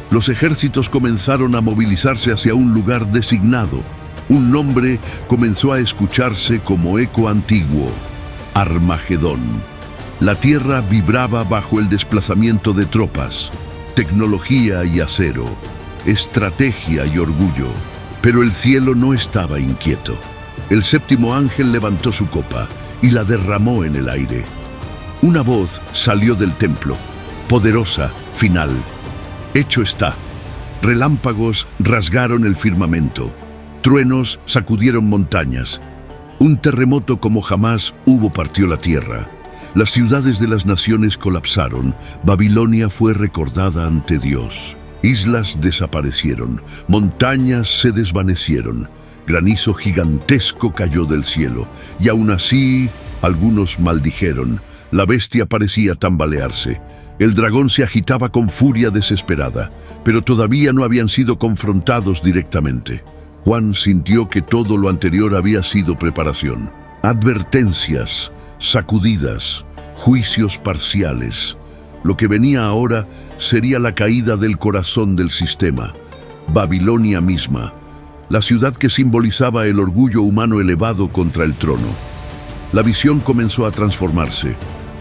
Los ejércitos comenzaron a movilizarse hacia un lugar designado. Un nombre comenzó a escucharse como eco antiguo: Armagedón. La tierra vibraba bajo el desplazamiento de tropas, tecnología y acero, estrategia y orgullo. Pero el cielo no estaba inquieto. El séptimo ángel levantó su copa y la derramó en el aire. Una voz salió del templo, poderosa, final: «Hecho está». Relámpagos rasgaron el firmamento. Truenos sacudieron montañas. Un terremoto como jamás hubo partió la tierra. Las ciudades de las naciones colapsaron. Babilonia fue recordada ante Dios. Islas desaparecieron. Montañas se desvanecieron. Granizo gigantesco cayó del cielo. Y aún así, algunos maldijeron. La bestia parecía tambalearse. El dragón se agitaba con furia desesperada, pero todavía no habían sido confrontados directamente. Juan sintió que todo lo anterior había sido preparación. Advertencias, sacudidas, juicios parciales. Lo que venía ahora sería la caída del corazón del sistema, Babilonia misma, la ciudad que simbolizaba el orgullo humano elevado contra el trono. La visión comenzó a transformarse.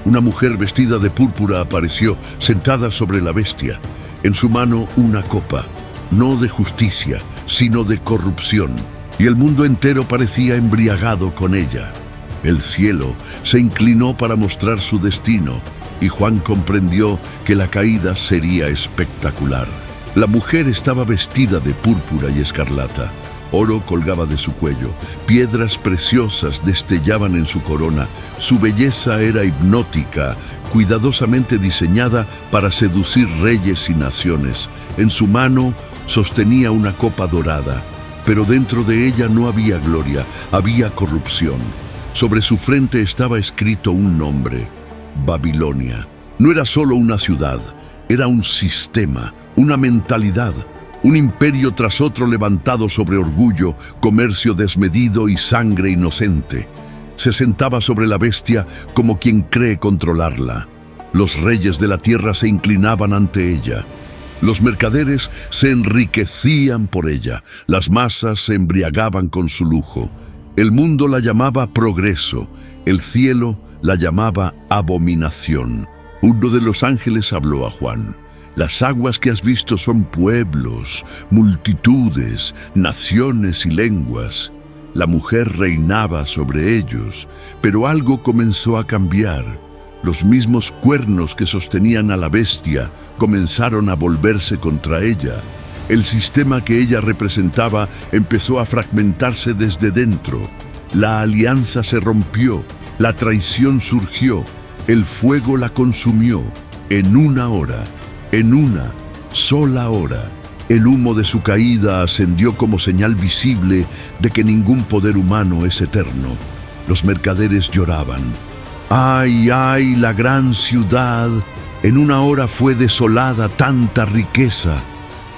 Una mujer vestida de púrpura apareció, sentada sobre la bestia. En su mano una copa, no de justicia, sino de corrupción. Y el mundo entero parecía embriagado con ella. El cielo se inclinó para mostrar su destino, y Juan comprendió que la caída sería espectacular. La mujer estaba vestida de púrpura y escarlata. Oro colgaba de su cuello, piedras preciosas destellaban en su corona. Su belleza era hipnótica, cuidadosamente diseñada para seducir reyes y naciones. En su mano sostenía una copa dorada, pero dentro de ella no había gloria, había corrupción. Sobre su frente estaba escrito un nombre: Babilonia. No era solo una ciudad, era un sistema, una mentalidad. Un imperio tras otro levantado sobre orgullo, comercio desmedido y sangre inocente. Se sentaba sobre la bestia como quien cree controlarla. Los reyes de la tierra se inclinaban ante ella. Los mercaderes se enriquecían por ella. Las masas se embriagaban con su lujo. El mundo la llamaba progreso. El cielo la llamaba abominación. Uno de los ángeles habló a Juan. Las aguas que has visto son pueblos, multitudes, naciones y lenguas. La mujer reinaba sobre ellos, pero algo comenzó a cambiar. Los mismos cuernos que sostenían a la bestia comenzaron a volverse contra ella. El sistema que ella representaba empezó a fragmentarse desde dentro. La alianza se rompió, la traición surgió, el fuego la consumió. En una hora, en una sola hora, el humo de su caída ascendió como señal visible de que ningún poder humano es eterno. Los mercaderes lloraban. ¡Ay, ay, la gran ciudad! En una hora fue desolada tanta riqueza.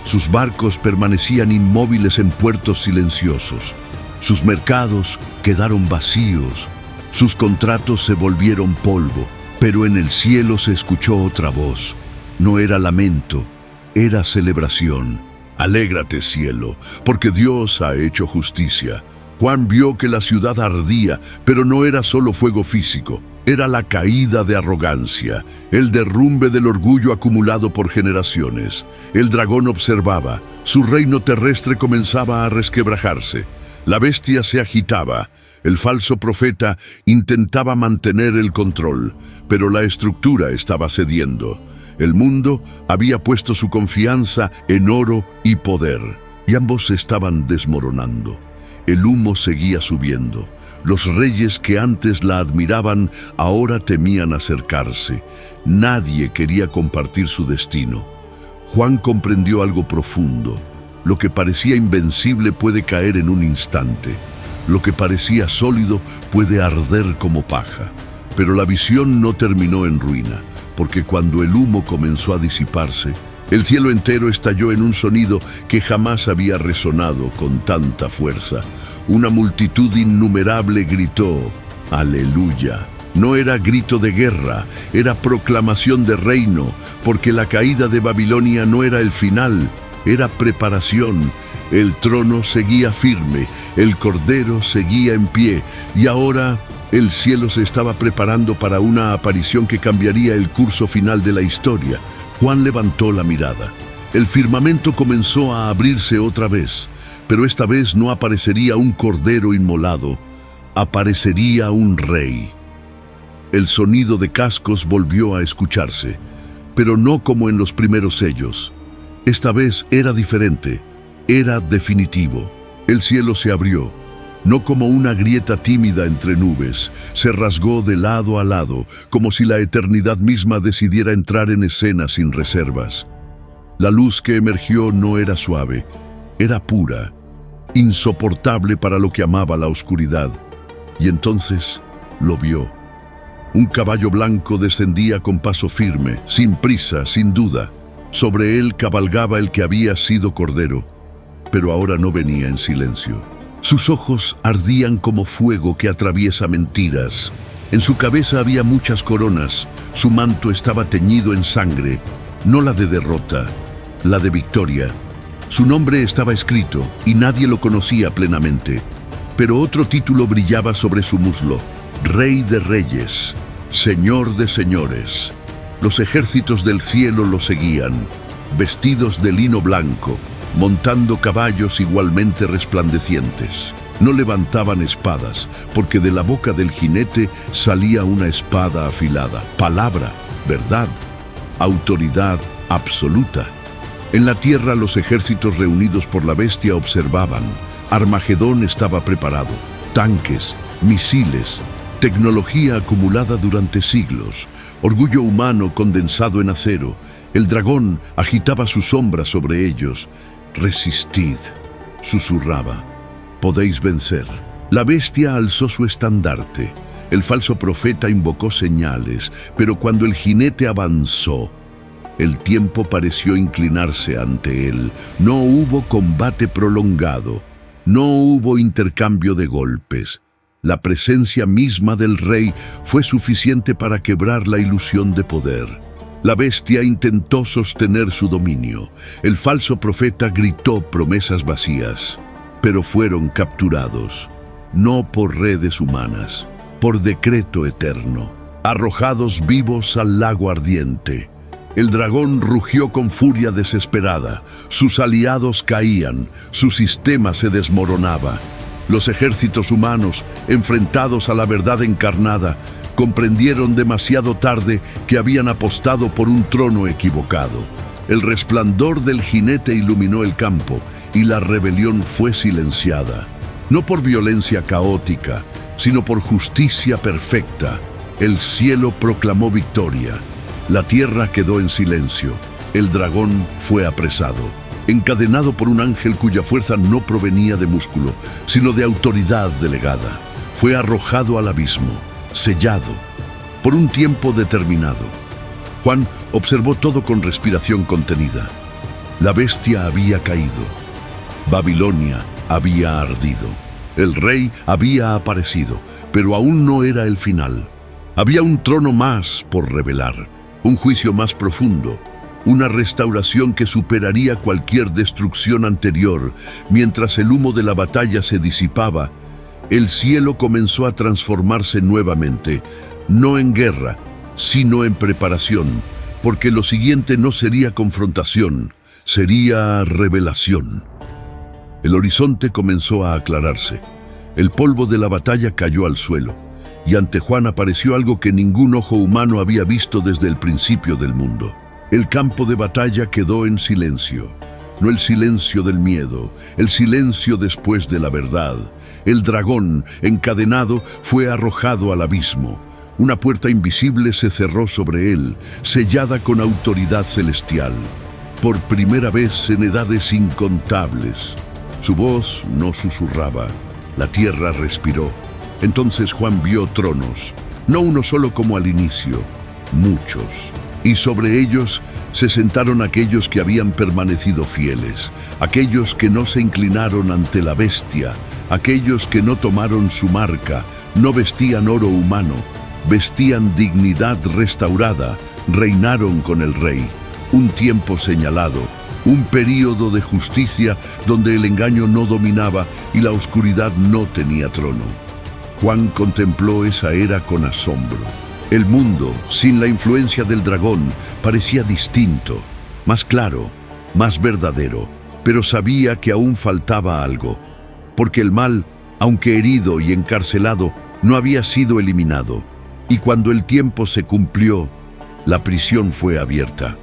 Sus barcos permanecían inmóviles en puertos silenciosos. Sus mercados quedaron vacíos. Sus contratos se volvieron polvo. Pero en el cielo se escuchó otra voz. No era lamento, era celebración. Alégrate, cielo, porque Dios ha hecho justicia. Juan vio que la ciudad ardía, pero no era solo fuego físico. Era la caída de arrogancia, el derrumbe del orgullo acumulado por generaciones. El dragón observaba, su reino terrestre comenzaba a resquebrajarse. La bestia se agitaba, el falso profeta intentaba mantener el control, pero la estructura estaba cediendo. El mundo había puesto su confianza en oro y poder, y ambos se estaban desmoronando. El humo seguía subiendo. Los reyes que antes la admiraban ahora temían acercarse. Nadie quería compartir su destino. Juan comprendió algo profundo. Lo que parecía invencible puede caer en un instante. Lo que parecía sólido puede arder como paja. Pero la visión no terminó en ruina, porque cuando el humo comenzó a disiparse, el cielo entero estalló en un sonido que jamás había resonado con tanta fuerza. Una multitud innumerable gritó: ¡Aleluya! No era grito de guerra, era proclamación de reino, porque la caída de Babilonia no era el final, era preparación. El trono seguía firme, el cordero seguía en pie, y ahora el cielo se estaba preparando para una aparición que cambiaría el curso final de la historia. Juan levantó la mirada. El firmamento comenzó a abrirse otra vez, pero esta vez no aparecería un cordero inmolado, aparecería un rey. El sonido de cascos volvió a escucharse, pero no como en los primeros sellos. Esta vez era diferente, era definitivo. El cielo se abrió, no como una grieta tímida entre nubes, se rasgó de lado a lado, como si la eternidad misma decidiera entrar en escena sin reservas. La luz que emergió no era suave, era pura, insoportable para lo que amaba la oscuridad. Y entonces lo vio. Un caballo blanco descendía con paso firme, sin prisa, sin duda. Sobre él cabalgaba el que había sido cordero, pero ahora no venía en silencio. Sus ojos ardían como fuego que atraviesa mentiras. En su cabeza había muchas coronas, su manto estaba teñido en sangre, no la de derrota, la de victoria. Su nombre estaba escrito y nadie lo conocía plenamente, pero otro título brillaba sobre su muslo: Rey de Reyes, Señor de Señores. Los ejércitos del cielo lo seguían, vestidos de lino blanco, montando caballos igualmente resplandecientes. No levantaban espadas, porque de la boca del jinete salía una espada afilada. Palabra, verdad, autoridad absoluta. En la tierra los ejércitos reunidos por la bestia observaban. Armagedón estaba preparado. Tanques, misiles, tecnología acumulada durante siglos, orgullo humano condensado en acero. El dragón agitaba su sombra sobre ellos. «Resistid», susurraba. «Podéis vencer». La bestia alzó su estandarte. El falso profeta invocó señales, pero cuando el jinete avanzó, el tiempo pareció inclinarse ante él. No hubo combate prolongado, no hubo intercambio de golpes. La presencia misma del rey fue suficiente para quebrar la ilusión de poder. La bestia intentó sostener su dominio. El falso profeta gritó promesas vacías, pero fueron capturados, no por redes humanas, por decreto eterno, arrojados vivos al lago ardiente. El dragón rugió con furia desesperada. Sus aliados caían, su sistema se desmoronaba. Los ejércitos humanos, enfrentados a la verdad encarnada, comprendieron demasiado tarde que habían apostado por un trono equivocado. El resplandor del jinete iluminó el campo y la rebelión fue silenciada. No por violencia caótica, sino por justicia perfecta. El cielo proclamó victoria. La tierra quedó en silencio. El dragón fue apresado, encadenado por un ángel cuya fuerza no provenía de músculo, sino de autoridad delegada. Fue arrojado al abismo, sellado, por un tiempo determinado. Juan observó todo con respiración contenida. La bestia había caído. Babilonia había ardido. El rey había aparecido, pero aún no era el final. Había un trono más por revelar, un juicio más profundo, una restauración que superaría cualquier destrucción anterior. Mientras el humo de la batalla se disipaba, el cielo comenzó a transformarse nuevamente, no en guerra, sino en preparación, porque lo siguiente no sería confrontación, sería revelación. El horizonte comenzó a aclararse. El polvo de la batalla cayó al suelo, y ante Juan apareció algo que ningún ojo humano había visto desde el principio del mundo. El campo de batalla quedó en silencio. No el silencio del miedo, el silencio después de la verdad. El dragón, encadenado, fue arrojado al abismo. Una puerta invisible se cerró sobre él, sellada con autoridad celestial. Por primera vez en edades incontables. Su voz no susurraba, la tierra respiró. Entonces Juan vio tronos, no uno solo como al inicio, muchos. Y sobre ellos se sentaron aquellos que habían permanecido fieles, aquellos que no se inclinaron ante la bestia, aquellos que no tomaron su marca, no vestían oro humano, vestían dignidad restaurada, reinaron con el rey. Un tiempo señalado, un período de justicia donde el engaño no dominaba y la oscuridad no tenía trono. Juan contempló esa era con asombro. El mundo, sin la influencia del dragón, parecía distinto, más claro, más verdadero, pero sabía que aún faltaba algo, porque el mal, aunque herido y encarcelado, no había sido eliminado, y cuando el tiempo se cumplió, la prisión fue abierta.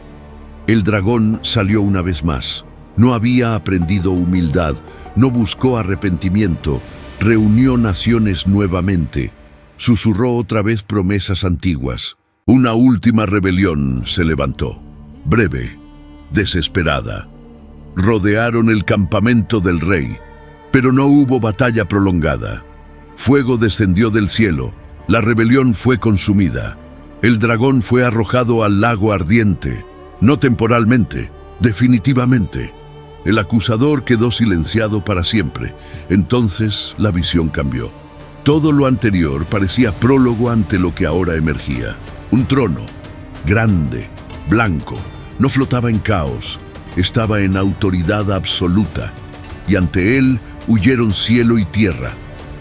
El dragón salió una vez más. No había aprendido humildad, no buscó arrepentimiento, reunió naciones nuevamente. Susurró otra vez promesas antiguas. Una última rebelión se levantó, breve, desesperada. Rodearon el campamento del rey, pero no hubo batalla prolongada. Fuego descendió del cielo, la rebelión fue consumida. El dragón fue arrojado al lago ardiente, no temporalmente, definitivamente. El acusador quedó silenciado para siempre. Entonces la visión cambió. Todo lo anterior parecía prólogo ante lo que ahora emergía. Un trono, grande, blanco, no flotaba en caos, estaba en autoridad absoluta, y ante él huyeron cielo y tierra.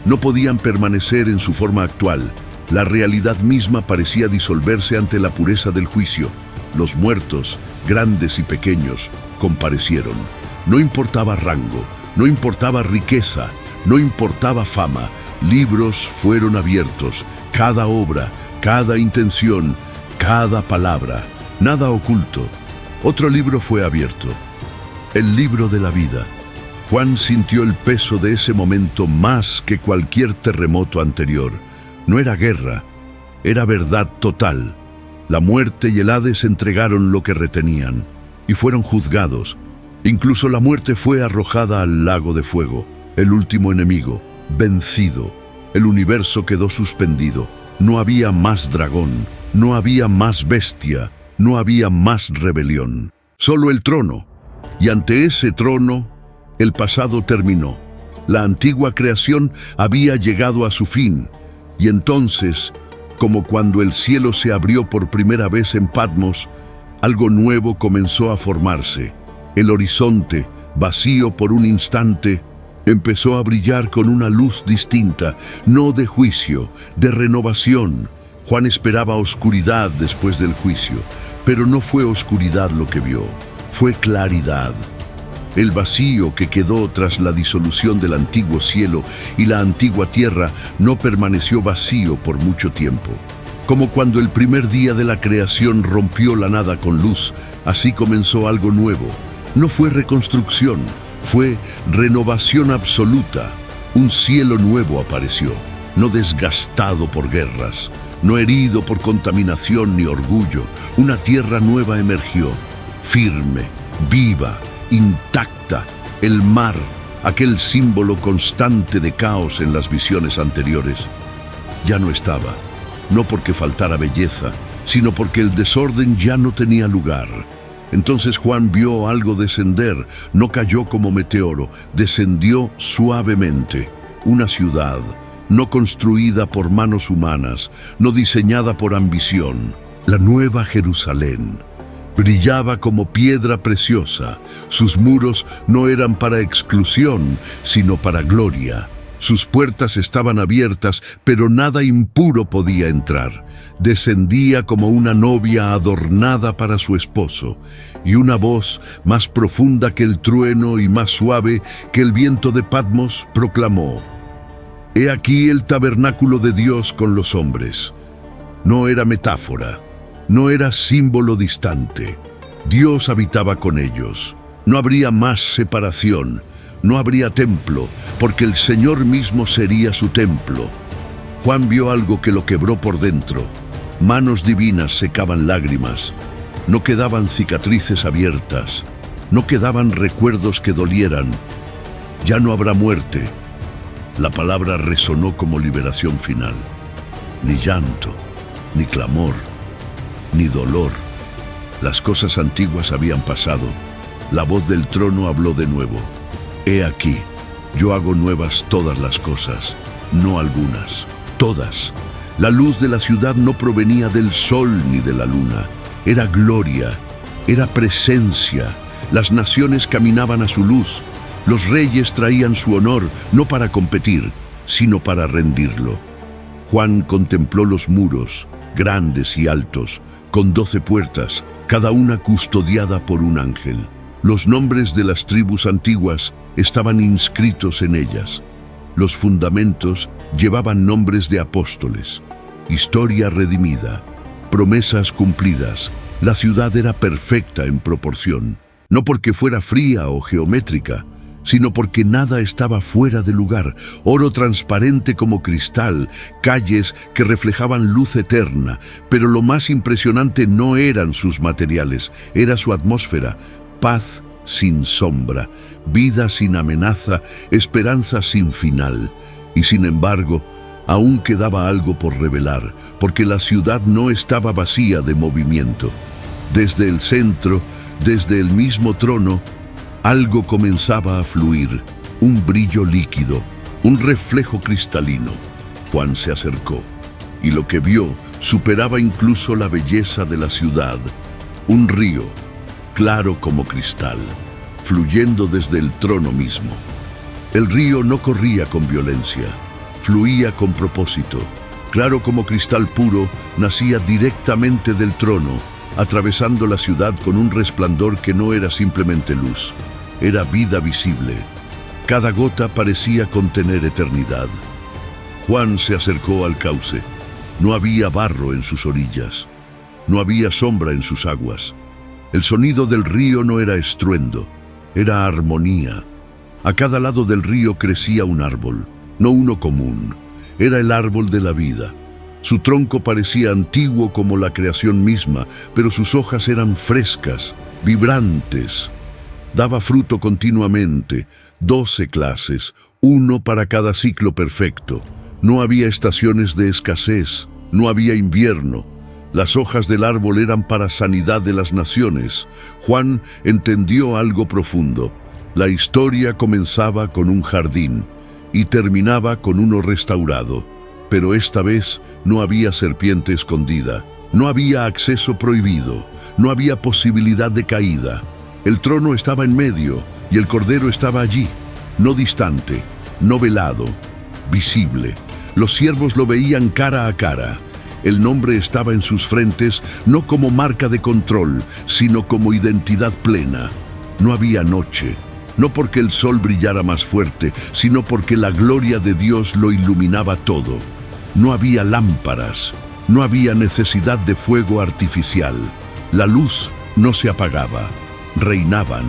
No podían permanecer en su forma actual. La realidad misma parecía disolverse ante la pureza del juicio. Los muertos, grandes y pequeños, comparecieron. No importaba rango, no importaba riqueza, no importaba fama. Libros fueron abiertos, cada obra, cada intención, cada palabra, nada oculto. Otro libro fue abierto, el libro de la vida. Juan sintió el peso de ese momento más que cualquier terremoto anterior. No era guerra, era verdad total. La muerte y el Hades entregaron lo que retenían y fueron juzgados. Incluso la muerte fue arrojada al lago de fuego, el último enemigo, vencido. El universo quedó suspendido. No había más dragón, no había más bestia, no había más rebelión. Solo el trono. Y ante ese trono, el pasado terminó. La antigua creación había llegado a su fin. Y entonces, como cuando el cielo se abrió por primera vez en Patmos, algo nuevo comenzó a formarse. El horizonte, vacío por un instante, empezó a brillar con una luz distinta, no de juicio, de renovación. Juan esperaba oscuridad después del juicio, pero no fue oscuridad lo que vio, fue claridad. El vacío que quedó tras la disolución del antiguo cielo y la antigua tierra no permaneció vacío por mucho tiempo. Como cuando el primer día de la creación rompió la nada con luz, así comenzó algo nuevo. No fue reconstrucción, fue renovación absoluta. Un cielo nuevo apareció, no desgastado por guerras, no herido por contaminación ni orgullo. Una tierra nueva emergió, firme, viva, intacta. El mar, aquel símbolo constante de caos en las visiones anteriores, ya no estaba, no porque faltara belleza, sino porque el desorden ya no tenía lugar. Entonces Juan vio algo descender, no cayó como meteoro, descendió suavemente. Una ciudad, no construida por manos humanas, no diseñada por ambición. La Nueva Jerusalén. Brillaba como piedra preciosa. Sus muros no eran para exclusión, sino para gloria. Sus puertas estaban abiertas, pero nada impuro podía entrar. Descendía como una novia adornada para su esposo, y una voz más profunda que el trueno y más suave que el viento de Patmos proclamó: «He aquí el tabernáculo de Dios con los hombres». No era metáfora, no era símbolo distante. Dios habitaba con ellos. No habría más separación. No habría templo, porque el Señor mismo sería su templo. Juan vio algo que lo quebró por dentro. Manos divinas secaban lágrimas. No quedaban cicatrices abiertas. No quedaban recuerdos que dolieran. Ya no habrá muerte. La palabra resonó como liberación final. Ni llanto, ni clamor, ni dolor. Las cosas antiguas habían pasado. La voz del trono habló de nuevo. He aquí, yo hago nuevas todas las cosas, no algunas, todas. La luz de la ciudad no provenía del sol ni de la luna. Era gloria, era presencia. Las naciones caminaban a su luz. Los reyes traían su honor, no para competir, sino para rendirlo. Juan contempló los muros, grandes y altos, con 12 puertas, cada una custodiada por un ángel. Los nombres de las tribus antiguas estaban inscritos en ellas. Los fundamentos llevaban nombres de apóstoles. Historia redimida, promesas cumplidas, La ciudad era perfecta en proporción, no porque fuera fría o geométrica, sino porque nada estaba fuera de lugar. Oro transparente como cristal, calles que reflejaban luz eterna, pero lo más impresionante no eran sus materiales, era su atmósfera, paz sin sombra, vida sin amenaza, esperanza sin final. Y sin embargo, aún quedaba algo por revelar, porque la ciudad no estaba vacía de movimiento. Desde el centro, desde el mismo trono, algo comenzaba a fluir, un brillo líquido, un reflejo cristalino. Juan se acercó, y lo que vio superaba incluso la belleza de la ciudad. Un río, claro como cristal, fluyendo desde el trono mismo. El río no corría con violencia, fluía con propósito. Claro como cristal puro, nacía directamente del trono, atravesando la ciudad con un resplandor que no era simplemente luz, era vida visible. Cada gota parecía contener eternidad. Juan se acercó al cauce. No había barro en sus orillas, no había sombra en sus aguas. El sonido del río no era estruendo, era armonía. A cada lado del río crecía un árbol, no uno común, era el árbol de la vida. Su tronco parecía antiguo como la creación misma, pero sus hojas eran frescas, vibrantes. Daba fruto continuamente, 12 clases, uno para cada ciclo perfecto. No había estaciones de escasez, no había invierno. Las hojas del árbol eran para sanidad de las naciones. Juan entendió algo profundo. La historia comenzaba con un jardín y terminaba con uno restaurado. Pero esta vez no había serpiente escondida, no había acceso prohibido, no había posibilidad de caída. El trono estaba en medio y el cordero estaba allí, no distante, no velado, visible. Los siervos lo veían cara a cara. El nombre estaba en sus frentes, no como marca de control, sino como identidad plena. No había noche, no porque el sol brillara más fuerte, sino porque la gloria de Dios lo iluminaba todo. No había lámparas, no había necesidad de fuego artificial. La luz no se apagaba, reinaban,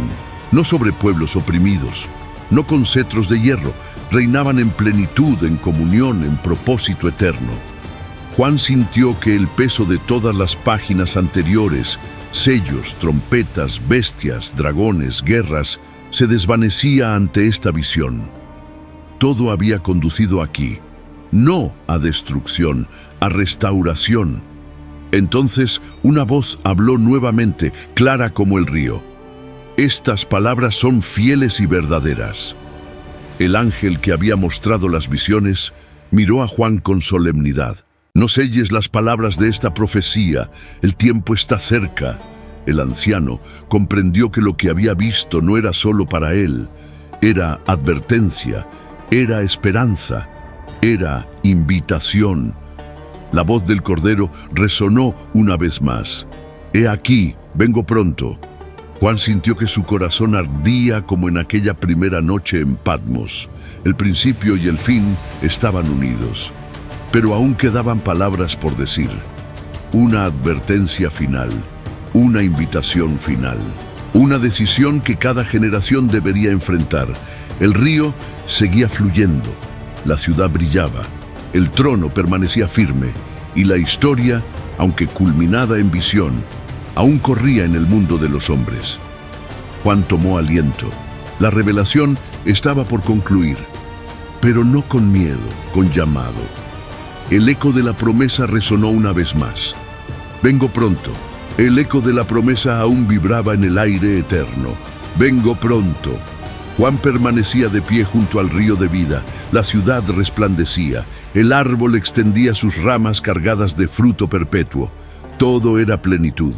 no sobre pueblos oprimidos, no con cetros de hierro, reinaban en plenitud, en comunión, en propósito eterno. Juan sintió que el peso de todas las páginas anteriores, sellos, trompetas, bestias, dragones, guerras, se desvanecía ante esta visión. Todo había conducido aquí, no a destrucción, a restauración. Entonces una voz habló nuevamente, clara como el río. Estas palabras son fieles y verdaderas. El ángel que había mostrado las visiones miró a Juan con solemnidad. No selles las palabras de esta profecía, el tiempo está cerca. El anciano comprendió que lo que había visto no era solo para él, era advertencia, era esperanza, era invitación. La voz del Cordero resonó una vez más. He aquí, vengo pronto. Juan sintió que su corazón ardía como en aquella primera noche en Patmos. El principio y el fin estaban unidos. Pero aún quedaban palabras por decir. Una advertencia final, una invitación final, una decisión que cada generación debería enfrentar. El río seguía fluyendo, la ciudad brillaba, el trono permanecía firme y la historia, aunque culminada en visión, aún corría en el mundo de los hombres. Juan tomó aliento. La revelación estaba por concluir, pero no con miedo, con llamado. El eco de la promesa resonó una vez más. Vengo pronto. El eco de la promesa aún vibraba en el aire eterno. Vengo pronto. Juan permanecía de pie junto al río de vida. La ciudad resplandecía. El árbol extendía sus ramas cargadas de fruto perpetuo. Todo era plenitud.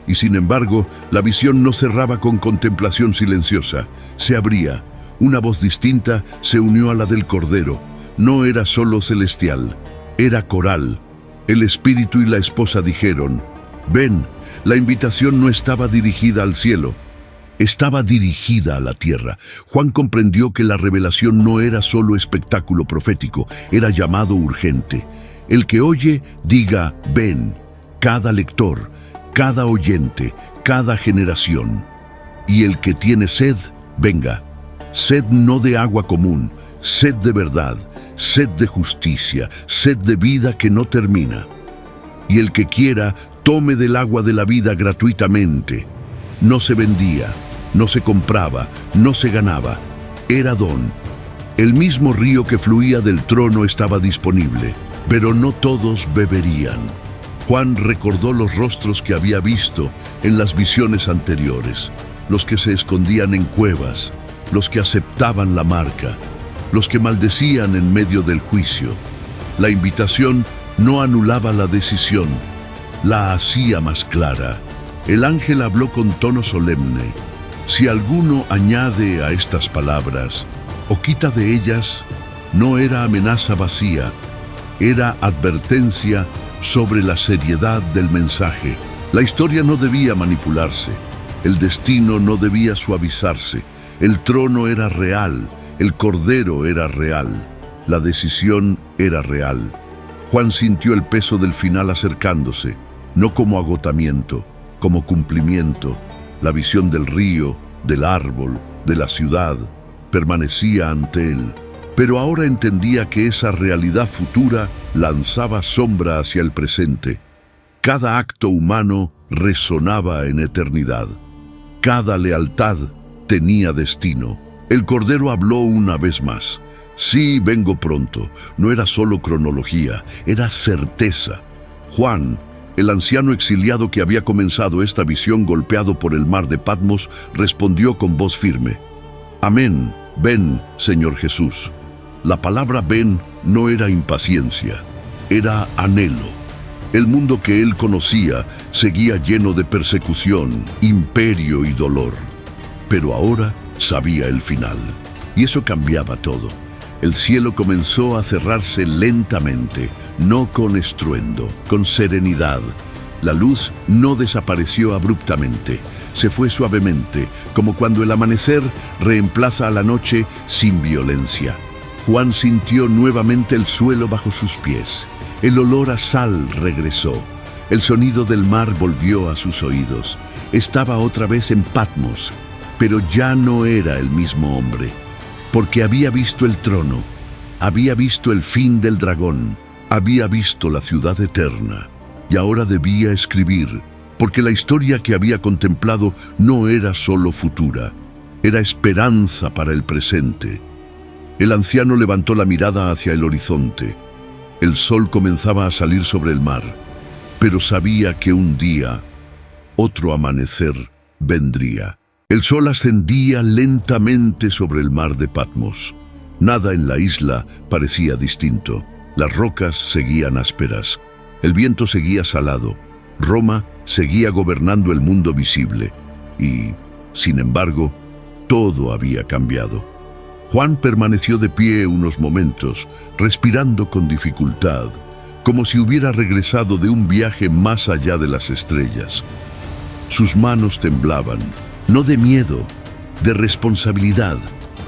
Y sin embargo, la visión no cerraba con contemplación silenciosa. Se abría. Una voz distinta se unió a la del Cordero. No era solo celestial, era coral. El espíritu y la esposa dijeron, ven. La invitación no estaba dirigida al cielo, estaba dirigida a la tierra. Juan comprendió que la revelación no era solo espectáculo profético, era llamado urgente. El que oye, diga, ven. Cada lector, cada oyente, cada generación. Y el que tiene sed, venga. Sed no de agua común, sed de verdad, sed de justicia, sed de vida que no termina. Y el que quiera, tome del agua de la vida gratuitamente. No se vendía, no se compraba, no se ganaba. Era don. El mismo río que fluía del trono estaba disponible, pero no todos beberían. Juan recordó los rostros que había visto en las visiones anteriores, los que se escondían en cuevas, los que aceptaban la marca, los que maldecían en medio del juicio. La invitación no anulaba la decisión, la hacía más clara. El ángel habló con tono solemne. Si alguno añade a estas palabras o quita de ellas, no era amenaza vacía, era advertencia sobre la seriedad del mensaje. La historia no debía manipularse, el destino no debía suavizarse, el trono era real, el cordero era real, la decisión era real. Juan sintió el peso del final acercándose, no como agotamiento, como cumplimiento. La visión del río, del árbol, de la ciudad, permanecía ante él. Pero ahora entendía que esa realidad futura lanzaba sombra hacia el presente. Cada acto humano resonaba en eternidad. Cada lealtad tenía destino. El Cordero habló una vez más. Sí, vengo pronto. No era solo cronología, era certeza. Juan, el anciano exiliado que había comenzado esta visión golpeado por el mar de Patmos, respondió con voz firme. Amén, ven, Señor Jesús. La palabra ven no era impaciencia, era anhelo. El mundo que él conocía seguía lleno de persecución, imperio y dolor. Pero ahora sabía el final, y eso cambiaba todo. El cielo comenzó a cerrarse lentamente, no con estruendo, con serenidad. La luz no desapareció abruptamente, se fue suavemente, como cuando el amanecer reemplaza a la noche sin violencia. Juan sintió nuevamente el suelo bajo sus pies. El olor a sal regresó. El sonido del mar volvió a sus oídos. Estaba otra vez en Patmos, pero ya no era el mismo hombre, porque había visto el trono, había visto el fin del dragón, había visto la ciudad eterna, y ahora debía escribir, porque la historia que había contemplado no era solo futura, era esperanza para el presente. El anciano levantó la mirada hacia el horizonte. El sol comenzaba a salir sobre el mar, pero sabía que un día, otro amanecer, vendría. El sol ascendía lentamente sobre el mar de Patmos. Nada en la isla parecía distinto. Las rocas seguían ásperas. El viento seguía salado. Roma seguía gobernando el mundo visible. Y, sin embargo, todo había cambiado. Juan permaneció de pie unos momentos, respirando con dificultad, como si hubiera regresado de un viaje más allá de las estrellas. Sus manos temblaban, no de miedo, de responsabilidad.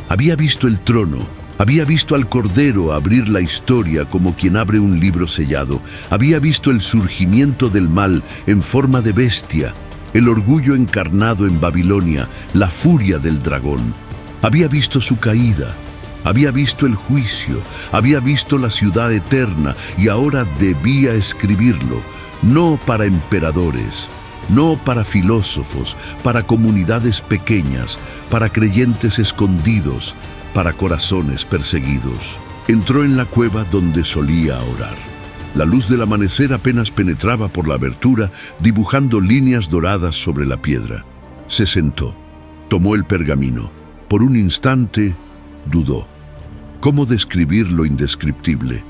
Había visto el trono, había visto al Cordero abrir la historia como quien abre un libro sellado. Había visto el surgimiento del mal en forma de bestia, el orgullo encarnado en Babilonia, la furia del dragón. Había visto su caída, había visto el juicio, había visto la ciudad eterna y ahora debía escribirlo, no para emperadores, no para filósofos, para comunidades pequeñas, para creyentes escondidos, para corazones perseguidos. Entró en la cueva donde solía orar. La luz del amanecer apenas penetraba por la abertura, dibujando líneas doradas sobre la piedra. Se sentó, tomó el pergamino. Por un instante, dudó. ¿Cómo describir lo indescriptible?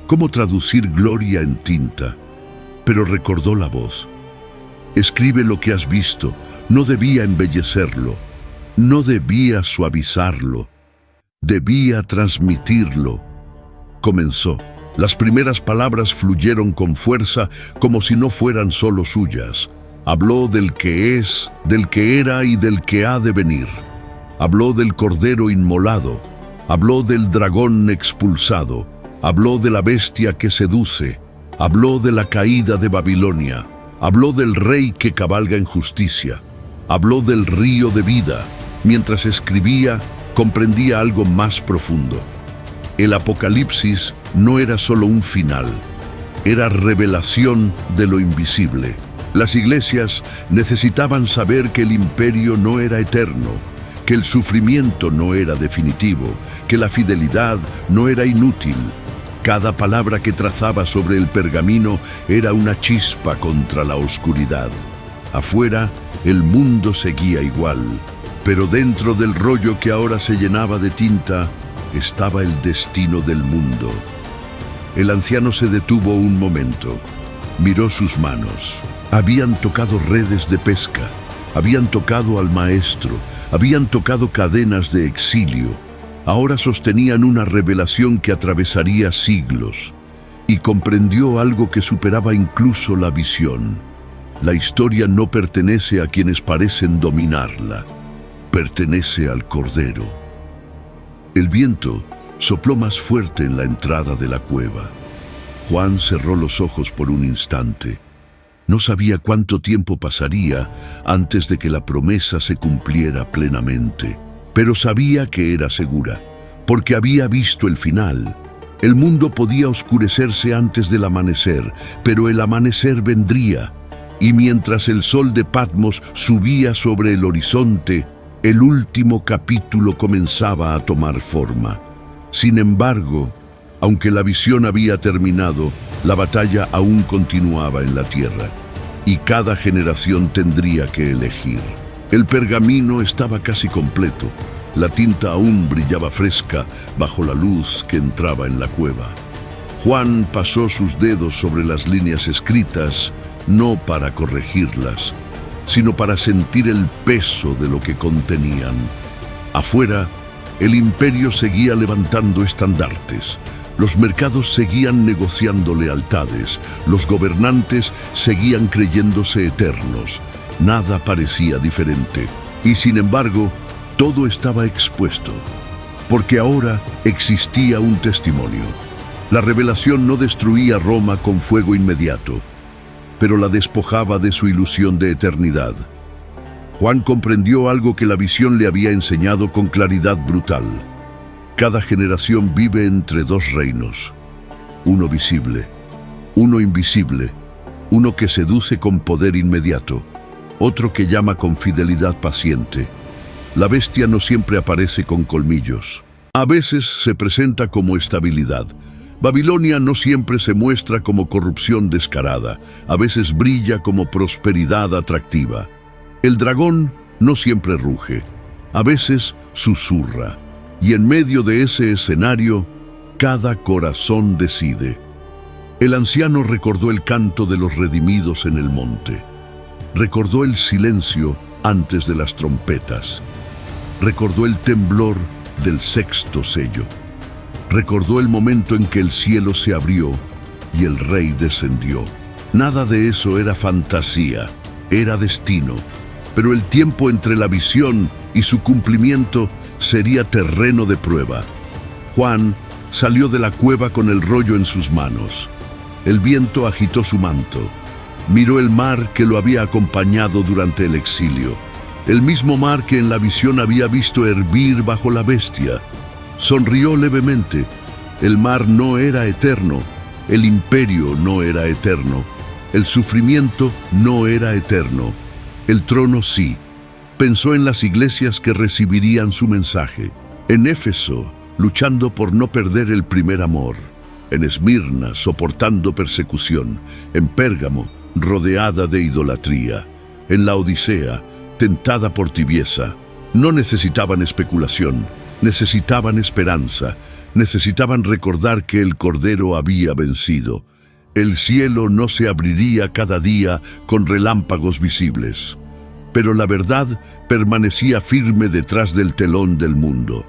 ¿Cómo traducir gloria en tinta? Pero recordó la voz. Escribe lo que has visto. No debía embellecerlo. No debía suavizarlo. Debía transmitirlo. Comenzó. Las primeras palabras fluyeron con fuerza, como si no fueran solo suyas. Habló del que es, del que era y del que ha de venir. Habló del Cordero inmolado, habló del dragón expulsado, habló de la bestia que seduce, habló de la caída de Babilonia, Habló del rey que cabalga en justicia. Habló del río de vida. Mientras escribía, comprendía algo más profundo. El Apocalipsis no era solo un final, era revelación de lo invisible. Las iglesias necesitaban saber que el imperio no era eterno, que el sufrimiento no era definitivo, que la fidelidad no era inútil. Cada palabra que trazaba sobre el pergamino era una chispa contra la oscuridad. Afuera, el mundo seguía igual, pero dentro del rollo que ahora se llenaba de tinta, estaba el destino del mundo. El anciano se detuvo un momento, miró sus manos. Habían tocado redes de pesca, habían tocado al maestro, habían tocado cadenas de exilio. Ahora sostenían una revelación que atravesaría siglos, y comprendió algo que superaba incluso la visión. La historia no pertenece a quienes parecen dominarla, pertenece al Cordero. El viento sopló más fuerte en la entrada de la cueva. Juan cerró los ojos por un instante. No sabía cuánto tiempo pasaría antes de que la promesa se cumpliera plenamente, pero sabía que era segura, porque había visto el final. El mundo podía oscurecerse antes del amanecer, pero el amanecer vendría, y mientras el sol de Patmos subía sobre el horizonte, el último capítulo comenzaba a tomar forma. Sin embargo, aunque la visión había terminado, la batalla aún continuaba en la tierra, y cada generación tendría que elegir. El pergamino estaba casi completo. La tinta aún brillaba fresca bajo la luz que entraba en la cueva. Juan pasó sus dedos sobre las líneas escritas, no para corregirlas, sino para sentir el peso de lo que contenían. Afuera, el imperio seguía levantando estandartes. Los mercados seguían negociando lealtades, los gobernantes seguían creyéndose eternos. Nada parecía diferente, y sin embargo, todo estaba expuesto, porque ahora existía un testimonio. La revelación no destruía Roma con fuego inmediato, pero la despojaba de su ilusión de eternidad. Juan comprendió algo que la visión le había enseñado con claridad brutal. Cada generación vive entre dos reinos, uno visible, uno invisible, uno que seduce con poder inmediato, otro que llama con fidelidad paciente. La bestia no siempre aparece con colmillos. A veces se presenta como estabilidad. Babilonia no siempre se muestra como corrupción descarada, a veces brilla como prosperidad atractiva. El dragón no siempre ruge, a veces susurra. Y en medio de ese escenario, cada corazón decide. El anciano recordó el canto de los redimidos en el monte. Recordó el silencio antes de las trompetas. Recordó el temblor del sexto sello. Recordó el momento en que el cielo se abrió y el rey descendió. Nada de eso era fantasía, era destino. Pero el tiempo entre la visión y su cumplimiento sería terreno de prueba. Juan salió de la cueva con el rollo en sus manos. El viento agitó su manto. Miró el mar que lo había acompañado durante el exilio. El mismo mar que en la visión había visto hervir bajo la bestia. Sonrió levemente. El mar no era eterno. El imperio no era eterno. El sufrimiento no era eterno. El trono sí. Pensó en las iglesias que recibirían su mensaje. En Éfeso, luchando por no perder el primer amor. En Esmirna, soportando persecución. En Pérgamo, rodeada de idolatría. En la Odisea, tentada por tibieza. No necesitaban especulación, necesitaban esperanza, necesitaban recordar que el Cordero había vencido. El cielo no se abriría cada día con relámpagos visibles, pero la verdad permanecía firme detrás del telón del mundo.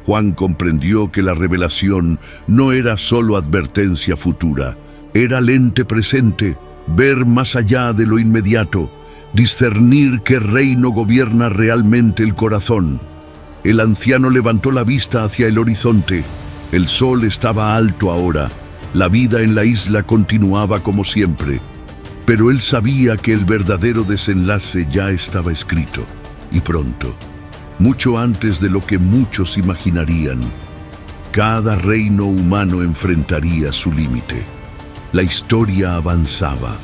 Juan comprendió que la revelación no era solo advertencia futura, era lente presente, ver más allá de lo inmediato, discernir qué reino gobierna realmente el corazón. El anciano levantó la vista hacia el horizonte. El sol estaba alto ahora. La vida en la isla continuaba como siempre. Pero él sabía que el verdadero desenlace ya estaba escrito, y pronto, mucho antes de lo que muchos imaginarían, cada reino humano enfrentaría su límite. La historia avanzaba,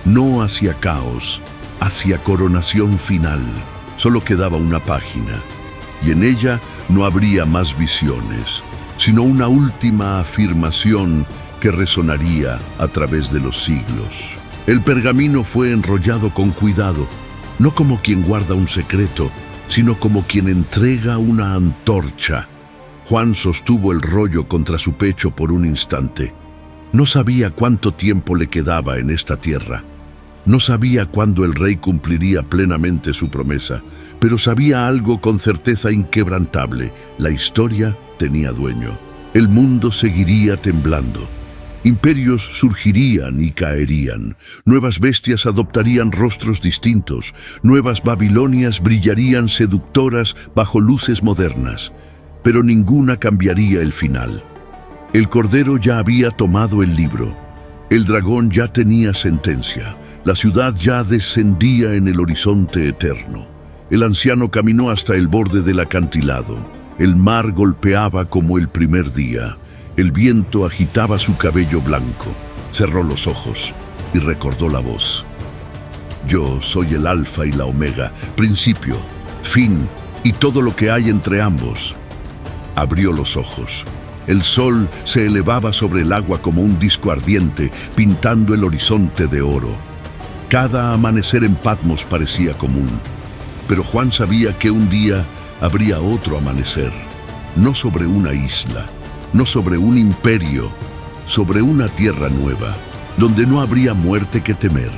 no hacia caos, hacia coronación final. Solo quedaba una página, y en ella no habría más visiones, sino una última afirmación que resonaría a través de los siglos. El pergamino fue enrollado con cuidado, no como quien guarda un secreto, sino como quien entrega una antorcha. Juan sostuvo el rollo contra su pecho por un instante. No sabía cuánto tiempo le quedaba en esta tierra. No sabía cuándo el rey cumpliría plenamente su promesa, pero sabía algo con certeza inquebrantable: la historia tenía dueño. El mundo seguiría temblando. Imperios surgirían y caerían. Nuevas bestias adoptarían rostros distintos. Nuevas Babilonias brillarían seductoras bajo luces modernas. Pero ninguna cambiaría el final. El Cordero ya había tomado el libro. El dragón ya tenía sentencia. La ciudad ya descendía en el horizonte eterno. El anciano caminó hasta el borde del acantilado. El mar golpeaba como el primer día. El viento agitaba su cabello blanco. Cerró los ojos y recordó la voz. Yo soy el Alfa y la Omega, principio, fin y todo lo que hay entre ambos. Abrió los ojos. El sol se elevaba sobre el agua como un disco ardiente, pintando el horizonte de oro. Cada amanecer en Patmos parecía común, pero Juan sabía que un día habría otro amanecer, no sobre una isla, no sobre un imperio, sobre una tierra nueva, donde no habría muerte que temer,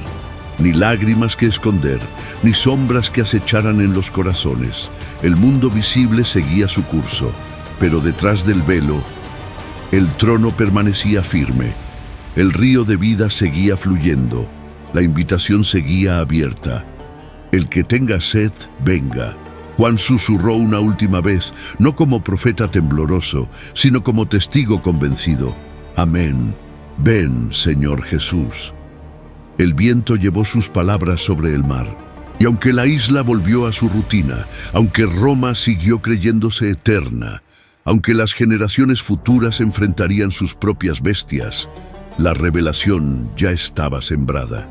ni lágrimas que esconder, ni sombras que acecharan en los corazones. El mundo visible seguía su curso, pero detrás del velo, el trono permanecía firme. El río de vida seguía fluyendo. La invitación seguía abierta. El que tenga sed, venga. Juan susurró una última vez, no como profeta tembloroso, sino como testigo convencido. Amén. Ven, Señor Jesús. El viento llevó sus palabras sobre el mar. Y aunque la isla volvió a su rutina, aunque Roma siguió creyéndose eterna, aunque las generaciones futuras enfrentarían sus propias bestias, la revelación ya estaba sembrada.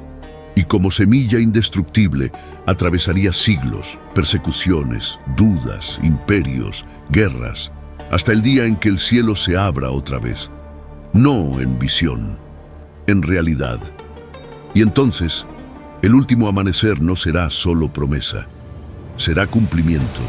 Y como semilla indestructible, atravesaría siglos, persecuciones, dudas, imperios, guerras, hasta el día en que el cielo se abra otra vez. No en visión, en realidad. Y entonces, el último amanecer no será solo promesa, será cumplimiento.